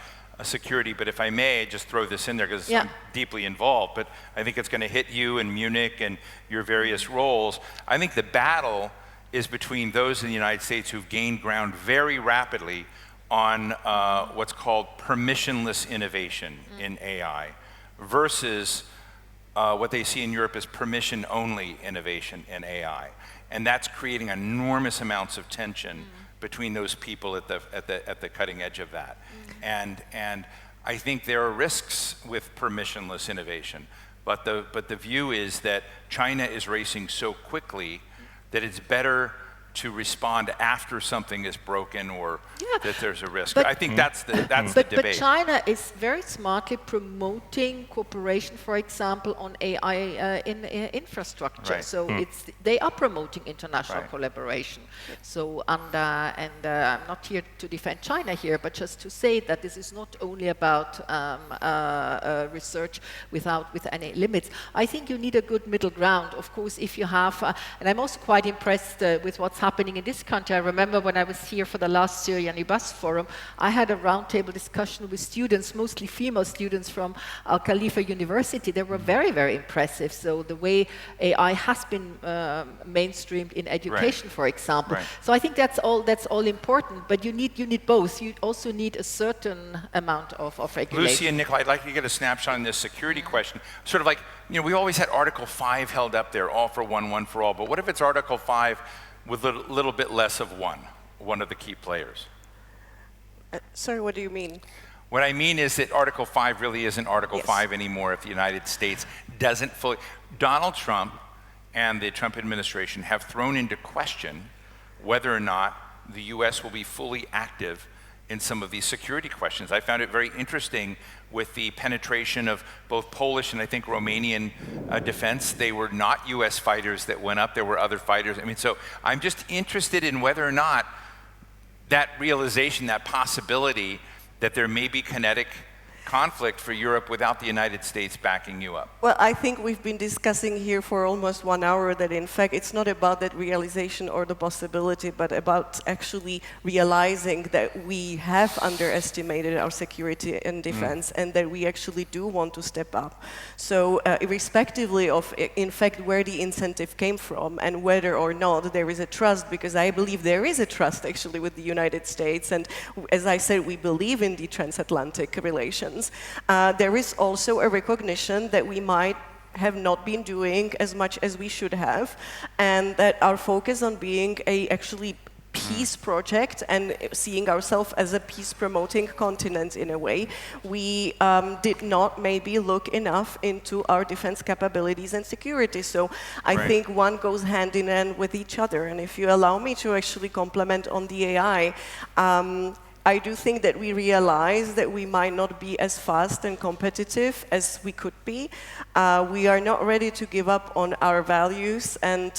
security, but if I may just throw this in there, because I'm deeply involved, but I think it's going to hit you in Munich and your various roles. I think the battle is between those in the United States who've gained ground very rapidly on what's called permissionless innovation in AI versus what they see in Europe is permission-only innovation in AI, and that's creating enormous amounts of tension between those people at the cutting edge of that. And I think there are risks with permissionless innovation. but the view is that China is racing so quickly that it's better to respond after something is broken or that there's a risk. I think that's the debate. But China is very smartly promoting cooperation, for example, on AI in infrastructure. Right. So they are promoting international collaboration. So I'm not here to defend China here, but just to say that this is not only about research with any limits. I think you need a good middle ground. Of course, if you have, and I'm also quite impressed with what's happening in this country. I remember when I was here for the last Syrian Bus Forum, I had a roundtable discussion with students, mostly female students from Al Khalifa University. They were very, very impressive. So the way AI has been mainstreamed in education, for example. So I think that's all important. But you need both. You also need a certain amount of regulation. Lucy and Nicola, I'd like to get a snapshot on this security question. Sort of like, we always had Article 5 held up there, all for one, one for all. But what if it's Article 5 with a little bit less of one of the key players? Sorry, what do you mean? What I mean is that Article 5 really isn't Article 5 anymore if the United States doesn't fully... Donald Trump and the Trump administration have thrown into question whether or not the US will be fully active in some of these security questions. I found it very interesting with the penetration of both Polish and I think Romanian defense. They were not US fighters that went up, there were other fighters. I mean, so I'm just interested in whether or not that realization, that possibility that there may be kinetic conflict for Europe without the United States backing you up? Well, I think we've been discussing here for almost 1 hour that in fact it's not about that realization or the possibility, but about actually realizing that we have underestimated our security and defense and that we actually do want to step up. So irrespectively of in fact where the incentive came from and whether or not there is a trust, because I believe there is a trust actually with the United States, and as I said, we believe in the transatlantic relations. There is also a recognition that we might have not been doing as much as we should have, and that our focus on being a actually peace project and seeing ourselves as a peace-promoting continent in a way, we did not maybe look enough into our defense capabilities and security. So I think one goes hand in hand with each other. And if you allow me to actually comment on the AI, I do think that we realize that we might not be as fast and competitive as we could be. We are not ready to give up on our values, and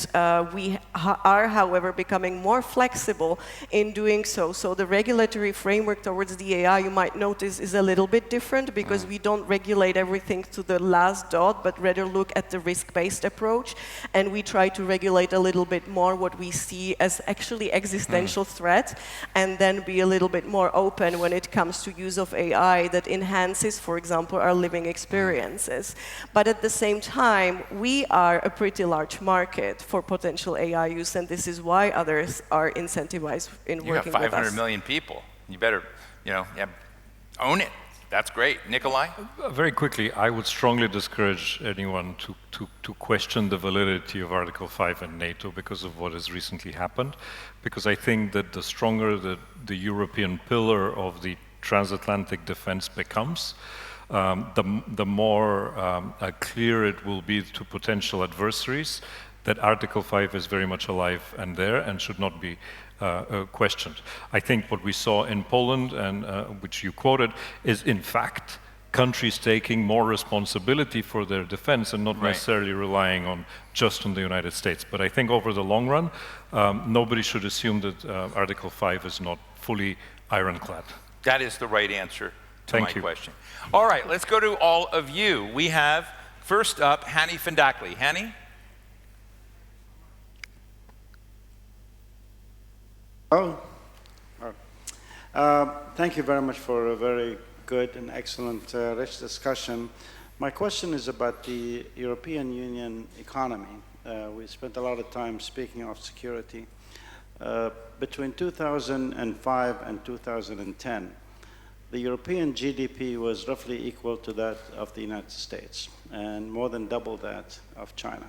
we are, however, becoming more flexible in doing so. So the regulatory framework towards the AI, you might notice, is a little bit different because we don't regulate everything to the last dot, but rather look at the risk-based approach, and we try to regulate a little bit more what we see as actually existential threat, and then be a little bit more open when it comes to use of AI that enhances, for example, our living experiences. But at the same time, we are a pretty large market for potential AI use, and this is why others are incentivized in working with us. You got 500 million people. You better, own it. That's great. Nikolai? Very quickly, I would strongly discourage anyone to question the validity of Article 5 in NATO because of what has recently happened, because I think that the stronger the European pillar of the transatlantic defense becomes, the more clear it will be to potential adversaries that Article 5 is very much alive and there and should not be questioned. I think what we saw in Poland, and which you quoted, is in fact countries taking more responsibility for their defense and not necessarily relying just on the United States. But I think over the long run, nobody should assume that Article 5 is not fully ironclad. That is the right answer to my question. All right, let's go to all of you. We have, first up, Hani Fendakli. Hani? Thank you very much for a very good and excellent, rich discussion. My question is about the European Union economy. We spent a lot of time speaking of security. Between 2005 and 2010, the European GDP was roughly equal to that of the United States, and more than double that of China.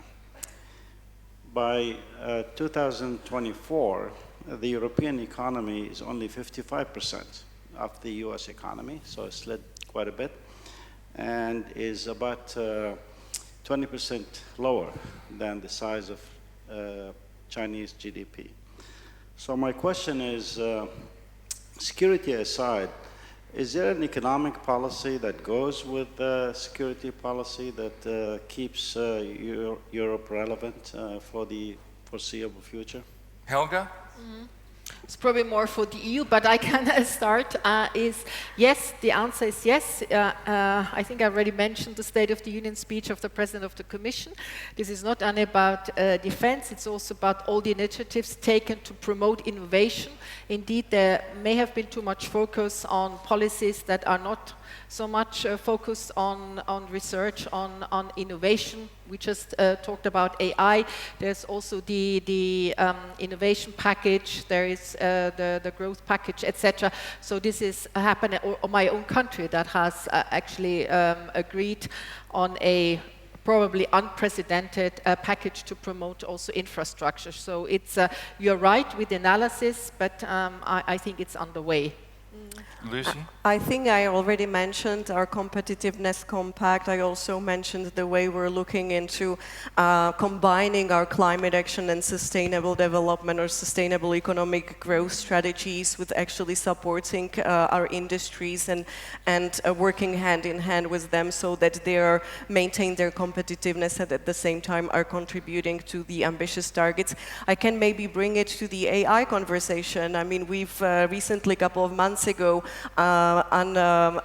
By 2024, the European economy is only 55% of the US economy, so it slid quite a bit, and is about 20% lower than the size of Chinese GDP. So my question is, security aside, is there an economic policy that goes with security policy that keeps Europe relevant for the foreseeable future? Helga? It's probably more for the EU, but I can start. Is yes, the answer is yes. I think I already mentioned the State of the Union speech of the President of the Commission. This is not only about defense, it's also about all the initiatives taken to promote innovation. Indeed, there may have been too much focus on policies that are not so much focused on research, on innovation. We just talked about AI. There's also the innovation package. There is the growth package, etc. So this is happening. Or my own country that has actually agreed on a probably unprecedented package to promote also infrastructure. So it's you're right with the analysis, but I think it's underway. Lucy? I think I already mentioned our competitiveness compact. I also mentioned the way we're looking into combining our climate action and sustainable development or sustainable economic growth strategies with actually supporting our industries and working hand in hand with them so that they are maintain their competitiveness and at the same time are contributing to the ambitious targets. I can maybe bring it to the AI conversation. I mean, we've recently, a couple of months ago,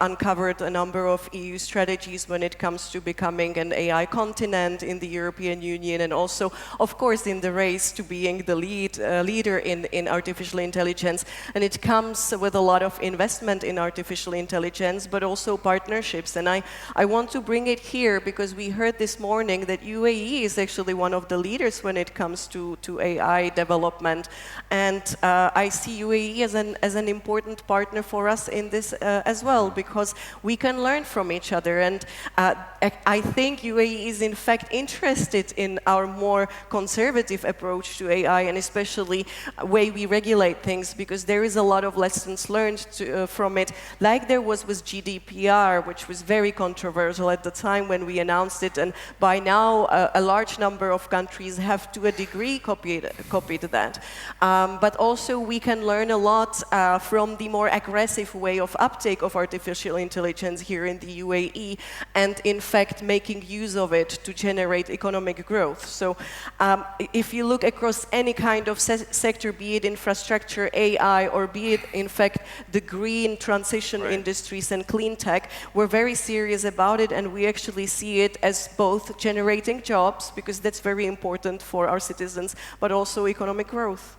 uncovered a number of EU strategies when it comes to becoming an AI continent in the European Union, and also, of course, in the race to being the leader in artificial intelligence. And it comes with a lot of investment in artificial intelligence, but also partnerships. And I want to bring it here because we heard this morning that UAE is actually one of the leaders when it comes to AI development. And I see UAE as an important partner for us in this as well, because we can learn from each other. And I think UAE is in fact interested in our more conservative approach to AI, and especially way we regulate things, because there is a lot of lessons learned from it, like there was with GDPR, which was very controversial at the time when we announced it, and by now a large number of countries have to a degree copied that. But also we can learn a lot from the more aggressive way of uptake of artificial intelligence here in the UAE, and in fact making use of it to generate economic growth. So if you look across any kind of sector, be it infrastructure, AI, or be it in fact the green transition industries and clean tech, we're very serious about it, and we actually see it as both generating jobs, because that's very important for our citizens, but also economic growth.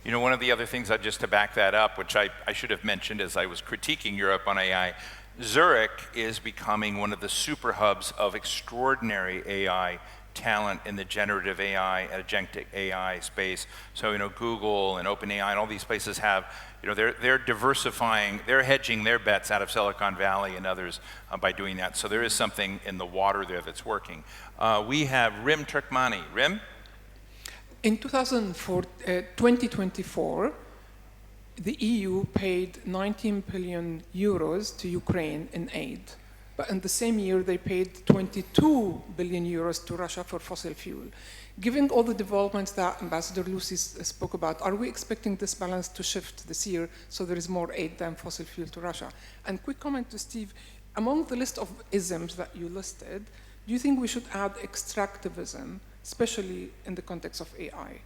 You know, one of the other things, just to back that up, which I should have mentioned as I was critiquing Europe on AI, Zurich is becoming one of the super hubs of extraordinary AI talent in the generative AI, agentic AI space. So, you know, Google and OpenAI and all these places have, you know, they're diversifying, they're hedging their bets out of Silicon Valley and others by doing that. So there is something in the water there that's working. We have Rim Turkmani. Rim? In 2024, the EU paid 19 billion euros to Ukraine in aid. But in the same year, they paid 22 billion euros to Russia for fossil fuel. Given all the developments that Ambassador Lucy spoke about, are we expecting this balance to shift this year so there is more aid than fossil fuel to Russia? And quick comment to Steve, among the list of isms that you listed, do you think we should add extractivism, especially in the context of AI?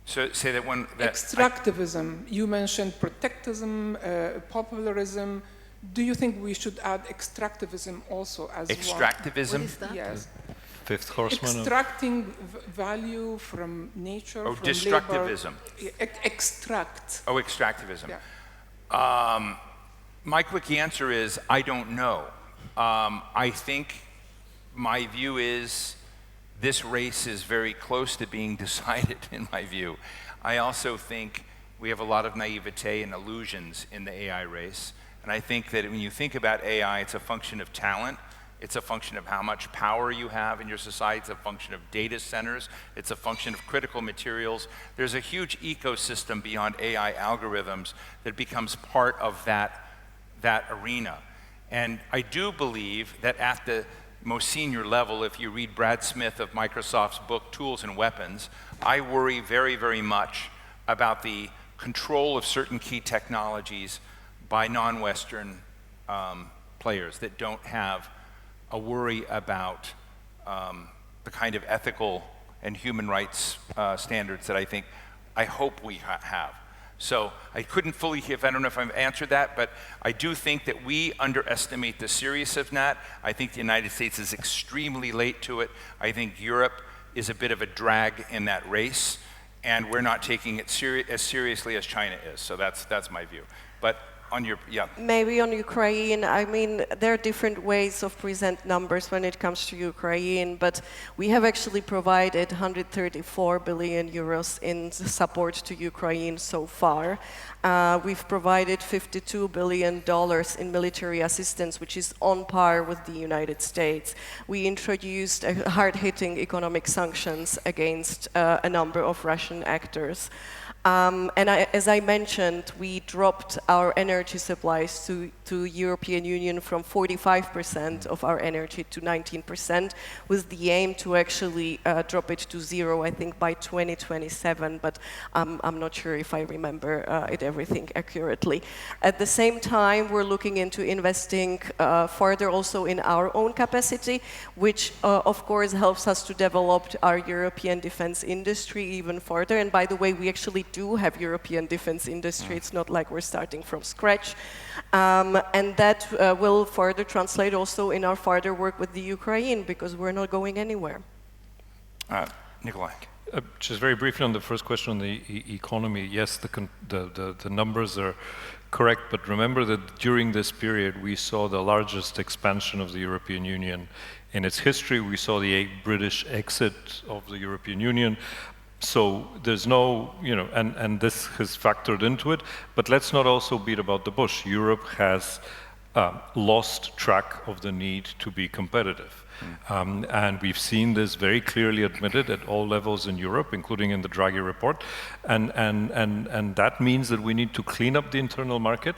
So say that one. Extractivism. You mentioned protectism, popularism. Do you think we should add extractivism also as extractivism? What is that? Yes. Fifth horseman. Extracting value from nature, Oh, from destructivism. labor. Extract. Oh, extractivism. Yeah. My quick answer is I don't know. I think my view is this race is very close to being decided, in my view. I also think we have a lot of naivete and illusions in the AI race. And I think that when you think about AI, it's a function of talent. It's a function of how much power you have in your society. It's a function of data centers. It's a function of critical materials. There's a huge ecosystem beyond AI algorithms that becomes part of that arena. And I do believe that at the most senior level, if you read Brad Smith of Microsoft's book, Tools and Weapons, I worry very, very much about the control of certain key technologies by non-Western players that don't have a worry about the kind of ethical and human rights standards that I hope we have. So I couldn't fully, I don't know if I've answered that, but I do think that we underestimate the seriousness of that. I think the United States is extremely late to it. I think Europe is a bit of a drag in that race, and we're not taking it as seriously as China is. So that's my view. But on your, yeah. Maybe on Ukraine, I mean, there are different ways of present numbers when it comes to Ukraine, but we have actually provided 134 billion euros in support to Ukraine so far. We've provided $52 billion in military assistance, which is on par with the United States. We introduced hard-hitting economic sanctions against a number of Russian actors. As I mentioned, we dropped our energy supplies to European Union from 45% of our energy to 19%, with the aim to actually drop it to zero, I think, by 2027, but I'm not sure if I remember everything accurately. At the same time, we're looking into investing further also in our own capacity, which of course helps us to develop our European defense industry even further. And by the way, we actually do have European defense industry. It's not like we're starting from scratch. And that will further translate also in our further work with the Ukraine, because we're not going anywhere. Nikolai. Just very briefly on the first question on the economy, yes, the numbers are correct, but remember that during this period we saw the largest expansion of the European Union in its history. We saw the British exit of the European Union. So there's no, and this has factored into it, but let's not also beat about the bush. Europe has lost track of the need to be competitive. And we've seen this very clearly admitted at all levels in Europe, including in the Draghi report. And that means that we need to clean up the internal market,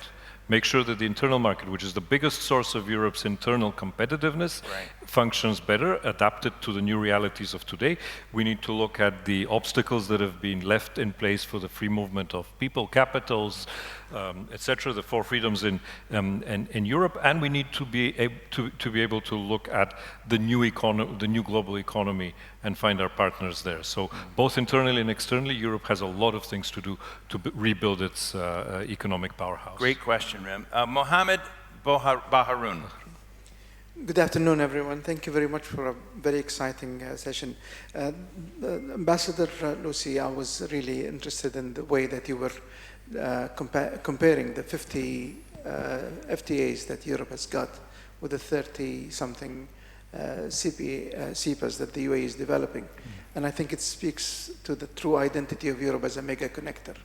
make sure that the internal market, which is the biggest source of Europe's internal competitiveness, functions better, adapted to the new realities of today. We need to look at the obstacles that have been left in place for the free movement of people, capitals, etc., the four freedoms in Europe, and we need to be able to look at the new global economy and find our partners there. So both internally and externally, Europe has a lot of things to do to rebuild its economic powerhouse. Great question, Rim. Mohammed Baharoun. Good afternoon, everyone. Thank you very much for a very exciting session. Ambassador Lucy, I was really interested in the way that you were comparing the 50 FTAs that Europe has got with the 30-something CEPAs that the UAE is developing. And I think it speaks to the true identity of Europe as a mega connector.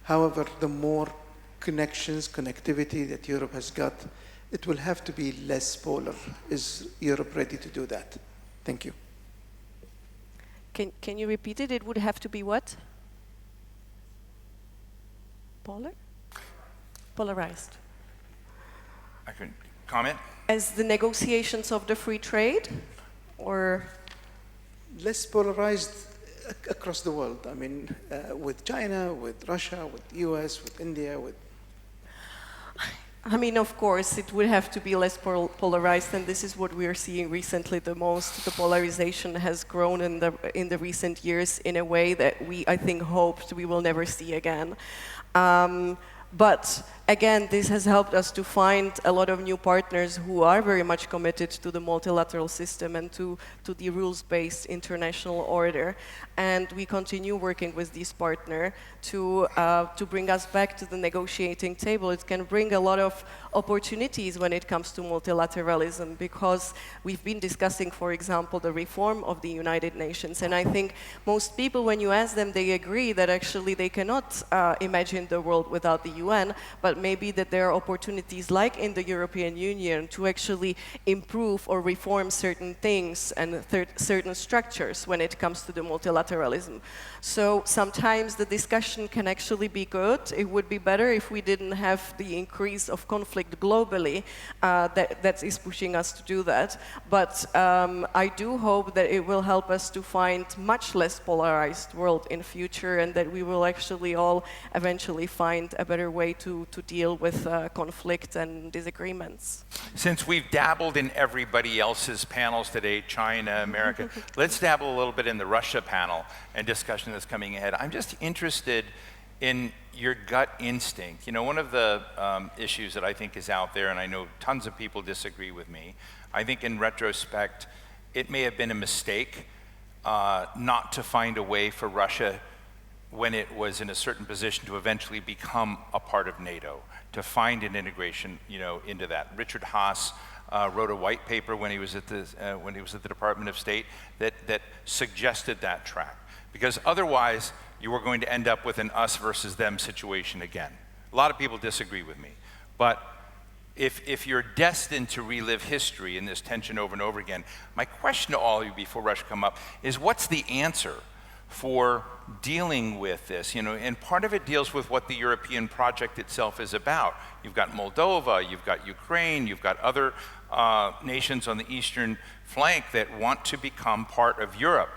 However, the more connectivity that Europe has got, it will have to be less polar. Is Europe ready to do that? Thank you. Can you repeat it? It would have to be what? Polar? Polarized. I can comment? As the negotiations of the free trade, or? Less polarized across the world. I mean, with China, with Russia, with the US, with India, with... I mean, of course, it would have to be less polarized, and this is what we are seeing recently the most. The polarization has grown in the recent years in a way that I think, hoped we will never see again. But again, this has helped us to find a lot of new partners who are very much committed to the multilateral system and to the rules-based international order. And we continue working with this partner to bring us back to the negotiating table. It can bring a lot of opportunities when it comes to multilateralism, because we've been discussing, for example, the reform of the United Nations. And I think most people, when you ask them, they agree that actually they cannot imagine the world without the UN, but maybe that there are opportunities, like in the European Union, to actually improve or reform certain things and certain structures when it comes to the multilateralism. So sometimes the discussion tension can actually be good. It would be better if we didn't have the increase of conflict globally that is pushing us to do that. But I do hope that it will help us to find much less polarized world in future, and that we will actually all eventually find a better way to deal with conflict and disagreements. Since we've dabbled in everybody else's panels today, China, America, let's dabble a little bit in the Russia panel and discussion that's coming ahead. I'm just interested in your gut instinct. You know, one of the issues that I think is out there, and I know tons of people disagree with me, I think in retrospect, it may have been a mistake not to find a way for Russia, when it was in a certain position, to eventually become a part of NATO, to find an integration, you know, into that. Richard Haas wrote a white paper when he was at the Department of State that suggested that track, because otherwise you were going to end up with an us versus them situation again. A lot of people disagree with me, but if you're destined to relive history in this tension over and over again, my question to all of you before Russia come up is, what's the answer for dealing with this? You know, and part of it deals with what the European project itself is about. You've got Moldova, you've got Ukraine, you've got other nations on the eastern flank that want to become part of Europe,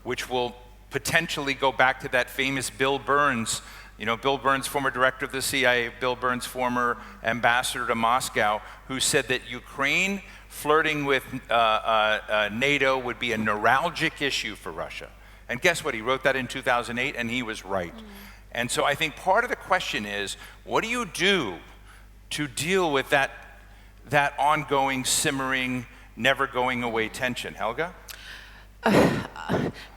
which will potentially go back to that famous Bill Burns, you know, Bill Burns, former director of the CIA, Bill Burns, former ambassador to Moscow, who said that Ukraine flirting with NATO would be a neuralgic issue for Russia. And guess what? He wrote that in 2008, and he was right. And so I think part of the question is, what do you do to deal with that ongoing, simmering, never going away tension? Helga?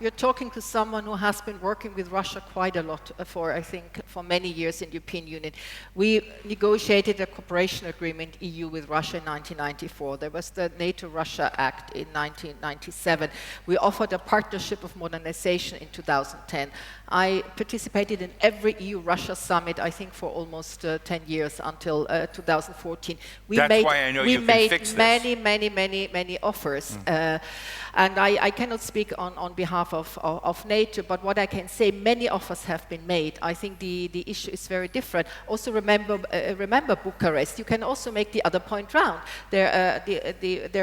You're talking to someone who has been working with Russia quite a lot for, I think, for many years in the European Union. We negotiated a cooperation agreement, EU with Russia, in 1994. There was the NATO-Russia Act in 1997. We offered a partnership of modernization in 2010. I participated in every EU-Russia summit, I think, for almost 10 years until 2014. That's why I know you can fix this. We made many offers. And I cannot speak on behalf of NATO, but what I can say, many offers have been made. I think the issue is very different. Also remember Bucharest. You can also make the other point round. There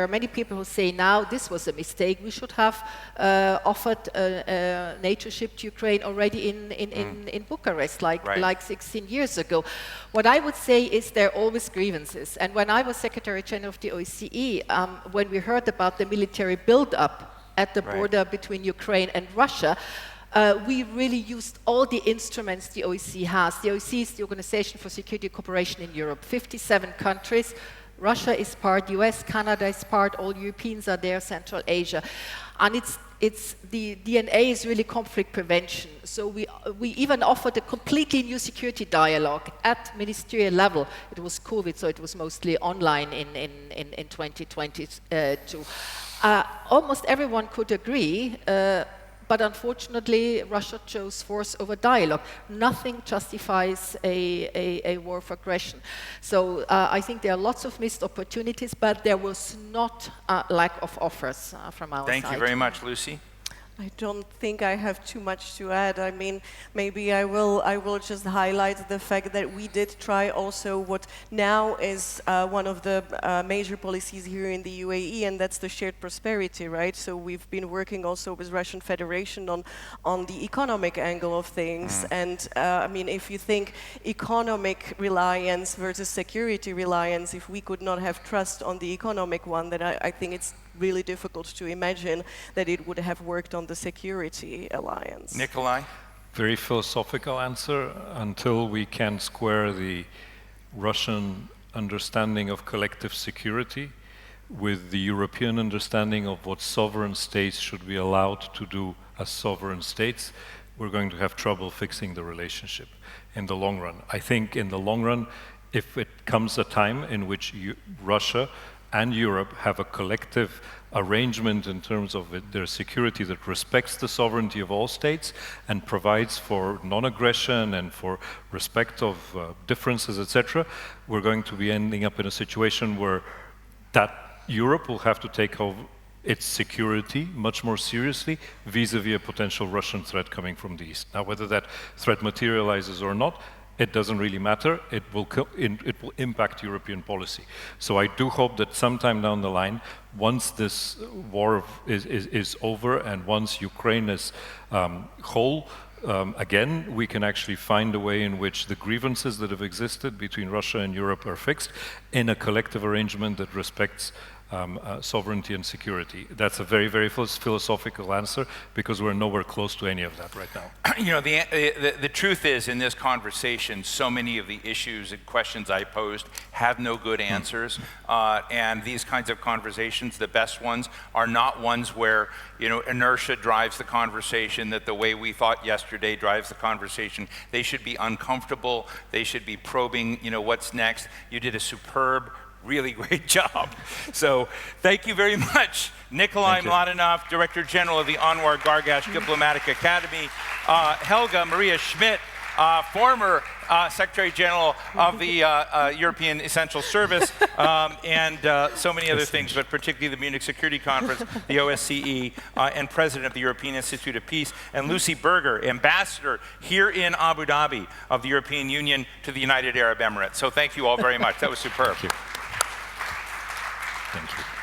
are many people who say now this was a mistake. We should have offered NATO ship to Ukraine already in Bucharest, like 16 years ago. What I would say is there are always grievances. And when I was Secretary General of the OSCE, when we heard about the military build-up at the border between Ukraine and Russia, we really used all the instruments the OSCE has. The OSCE is the Organization for Security and Cooperation in Europe, 57 countries. Russia is part, US, Canada is part, all Europeans are there, Central Asia. And it's the DNA is really conflict prevention. So we even offered a completely new security dialogue at ministerial level. It was COVID, so it was mostly online in 2022. Almost everyone could agree, but unfortunately, Russia chose force over dialogue. Nothing justifies a war of aggression. So I think there are lots of missed opportunities, but there was not a lack of offers from our side. Thank you very much, Lucy. I don't think I have too much to add. I mean, maybe I will just highlight the fact that we did try also what now is one of the major policies here in the UAE, and that's the shared prosperity, right? So we've been working also with Russian Federation on the economic angle of things. And I mean, if you think economic reliance versus security reliance, if we could not have trust on the economic one, then I think it's really difficult to imagine that it would have worked on the security alliance. Nikolai? Very philosophical answer. Until we can square the Russian understanding of collective security with the European understanding of what sovereign states should be allowed to do as sovereign states, we're going to have trouble fixing the relationship in the long run. I think in the long run, if it comes a time in which Russia and Europe have a collective arrangement in terms of their security that respects the sovereignty of all states and provides for non-aggression and for respect of differences, etc., we're going to be ending up in a situation where that Europe will have to take its security much more seriously vis-a-vis a potential Russian threat coming from the east. Now, whether that threat materializes or not, it doesn't really matter. It will impact European policy. So I do hope that sometime down the line, once this war is over and once Ukraine is whole, again, we can actually find a way in which the grievances that have existed between Russia and Europe are fixed in a collective arrangement that respects sovereignty and security. That's a very, very philosophical answer because we're nowhere close to any of that right now. You know, the truth is, in this conversation, so many of the issues and questions I posed have no good answers. And these kinds of conversations, the best ones, are not ones where, you know, inertia drives the conversation, that the way we thought yesterday drives the conversation. They should be uncomfortable. They should be probing, you know, what's next. You did a superb, really great job. So thank you very much. Nikolai Mladenov, Director General of the Anwar Gargash Diplomatic Academy. Helga Maria Schmidt, former Secretary General of the European Essential Service, and so many other things, but particularly the Munich Security Conference, the OSCE, and President of the European Institute of Peace, and Lucy Berger, Ambassador here in Abu Dhabi of the European Union to the United Arab Emirates. So thank you all very much. That was superb. Thank you. Thank you.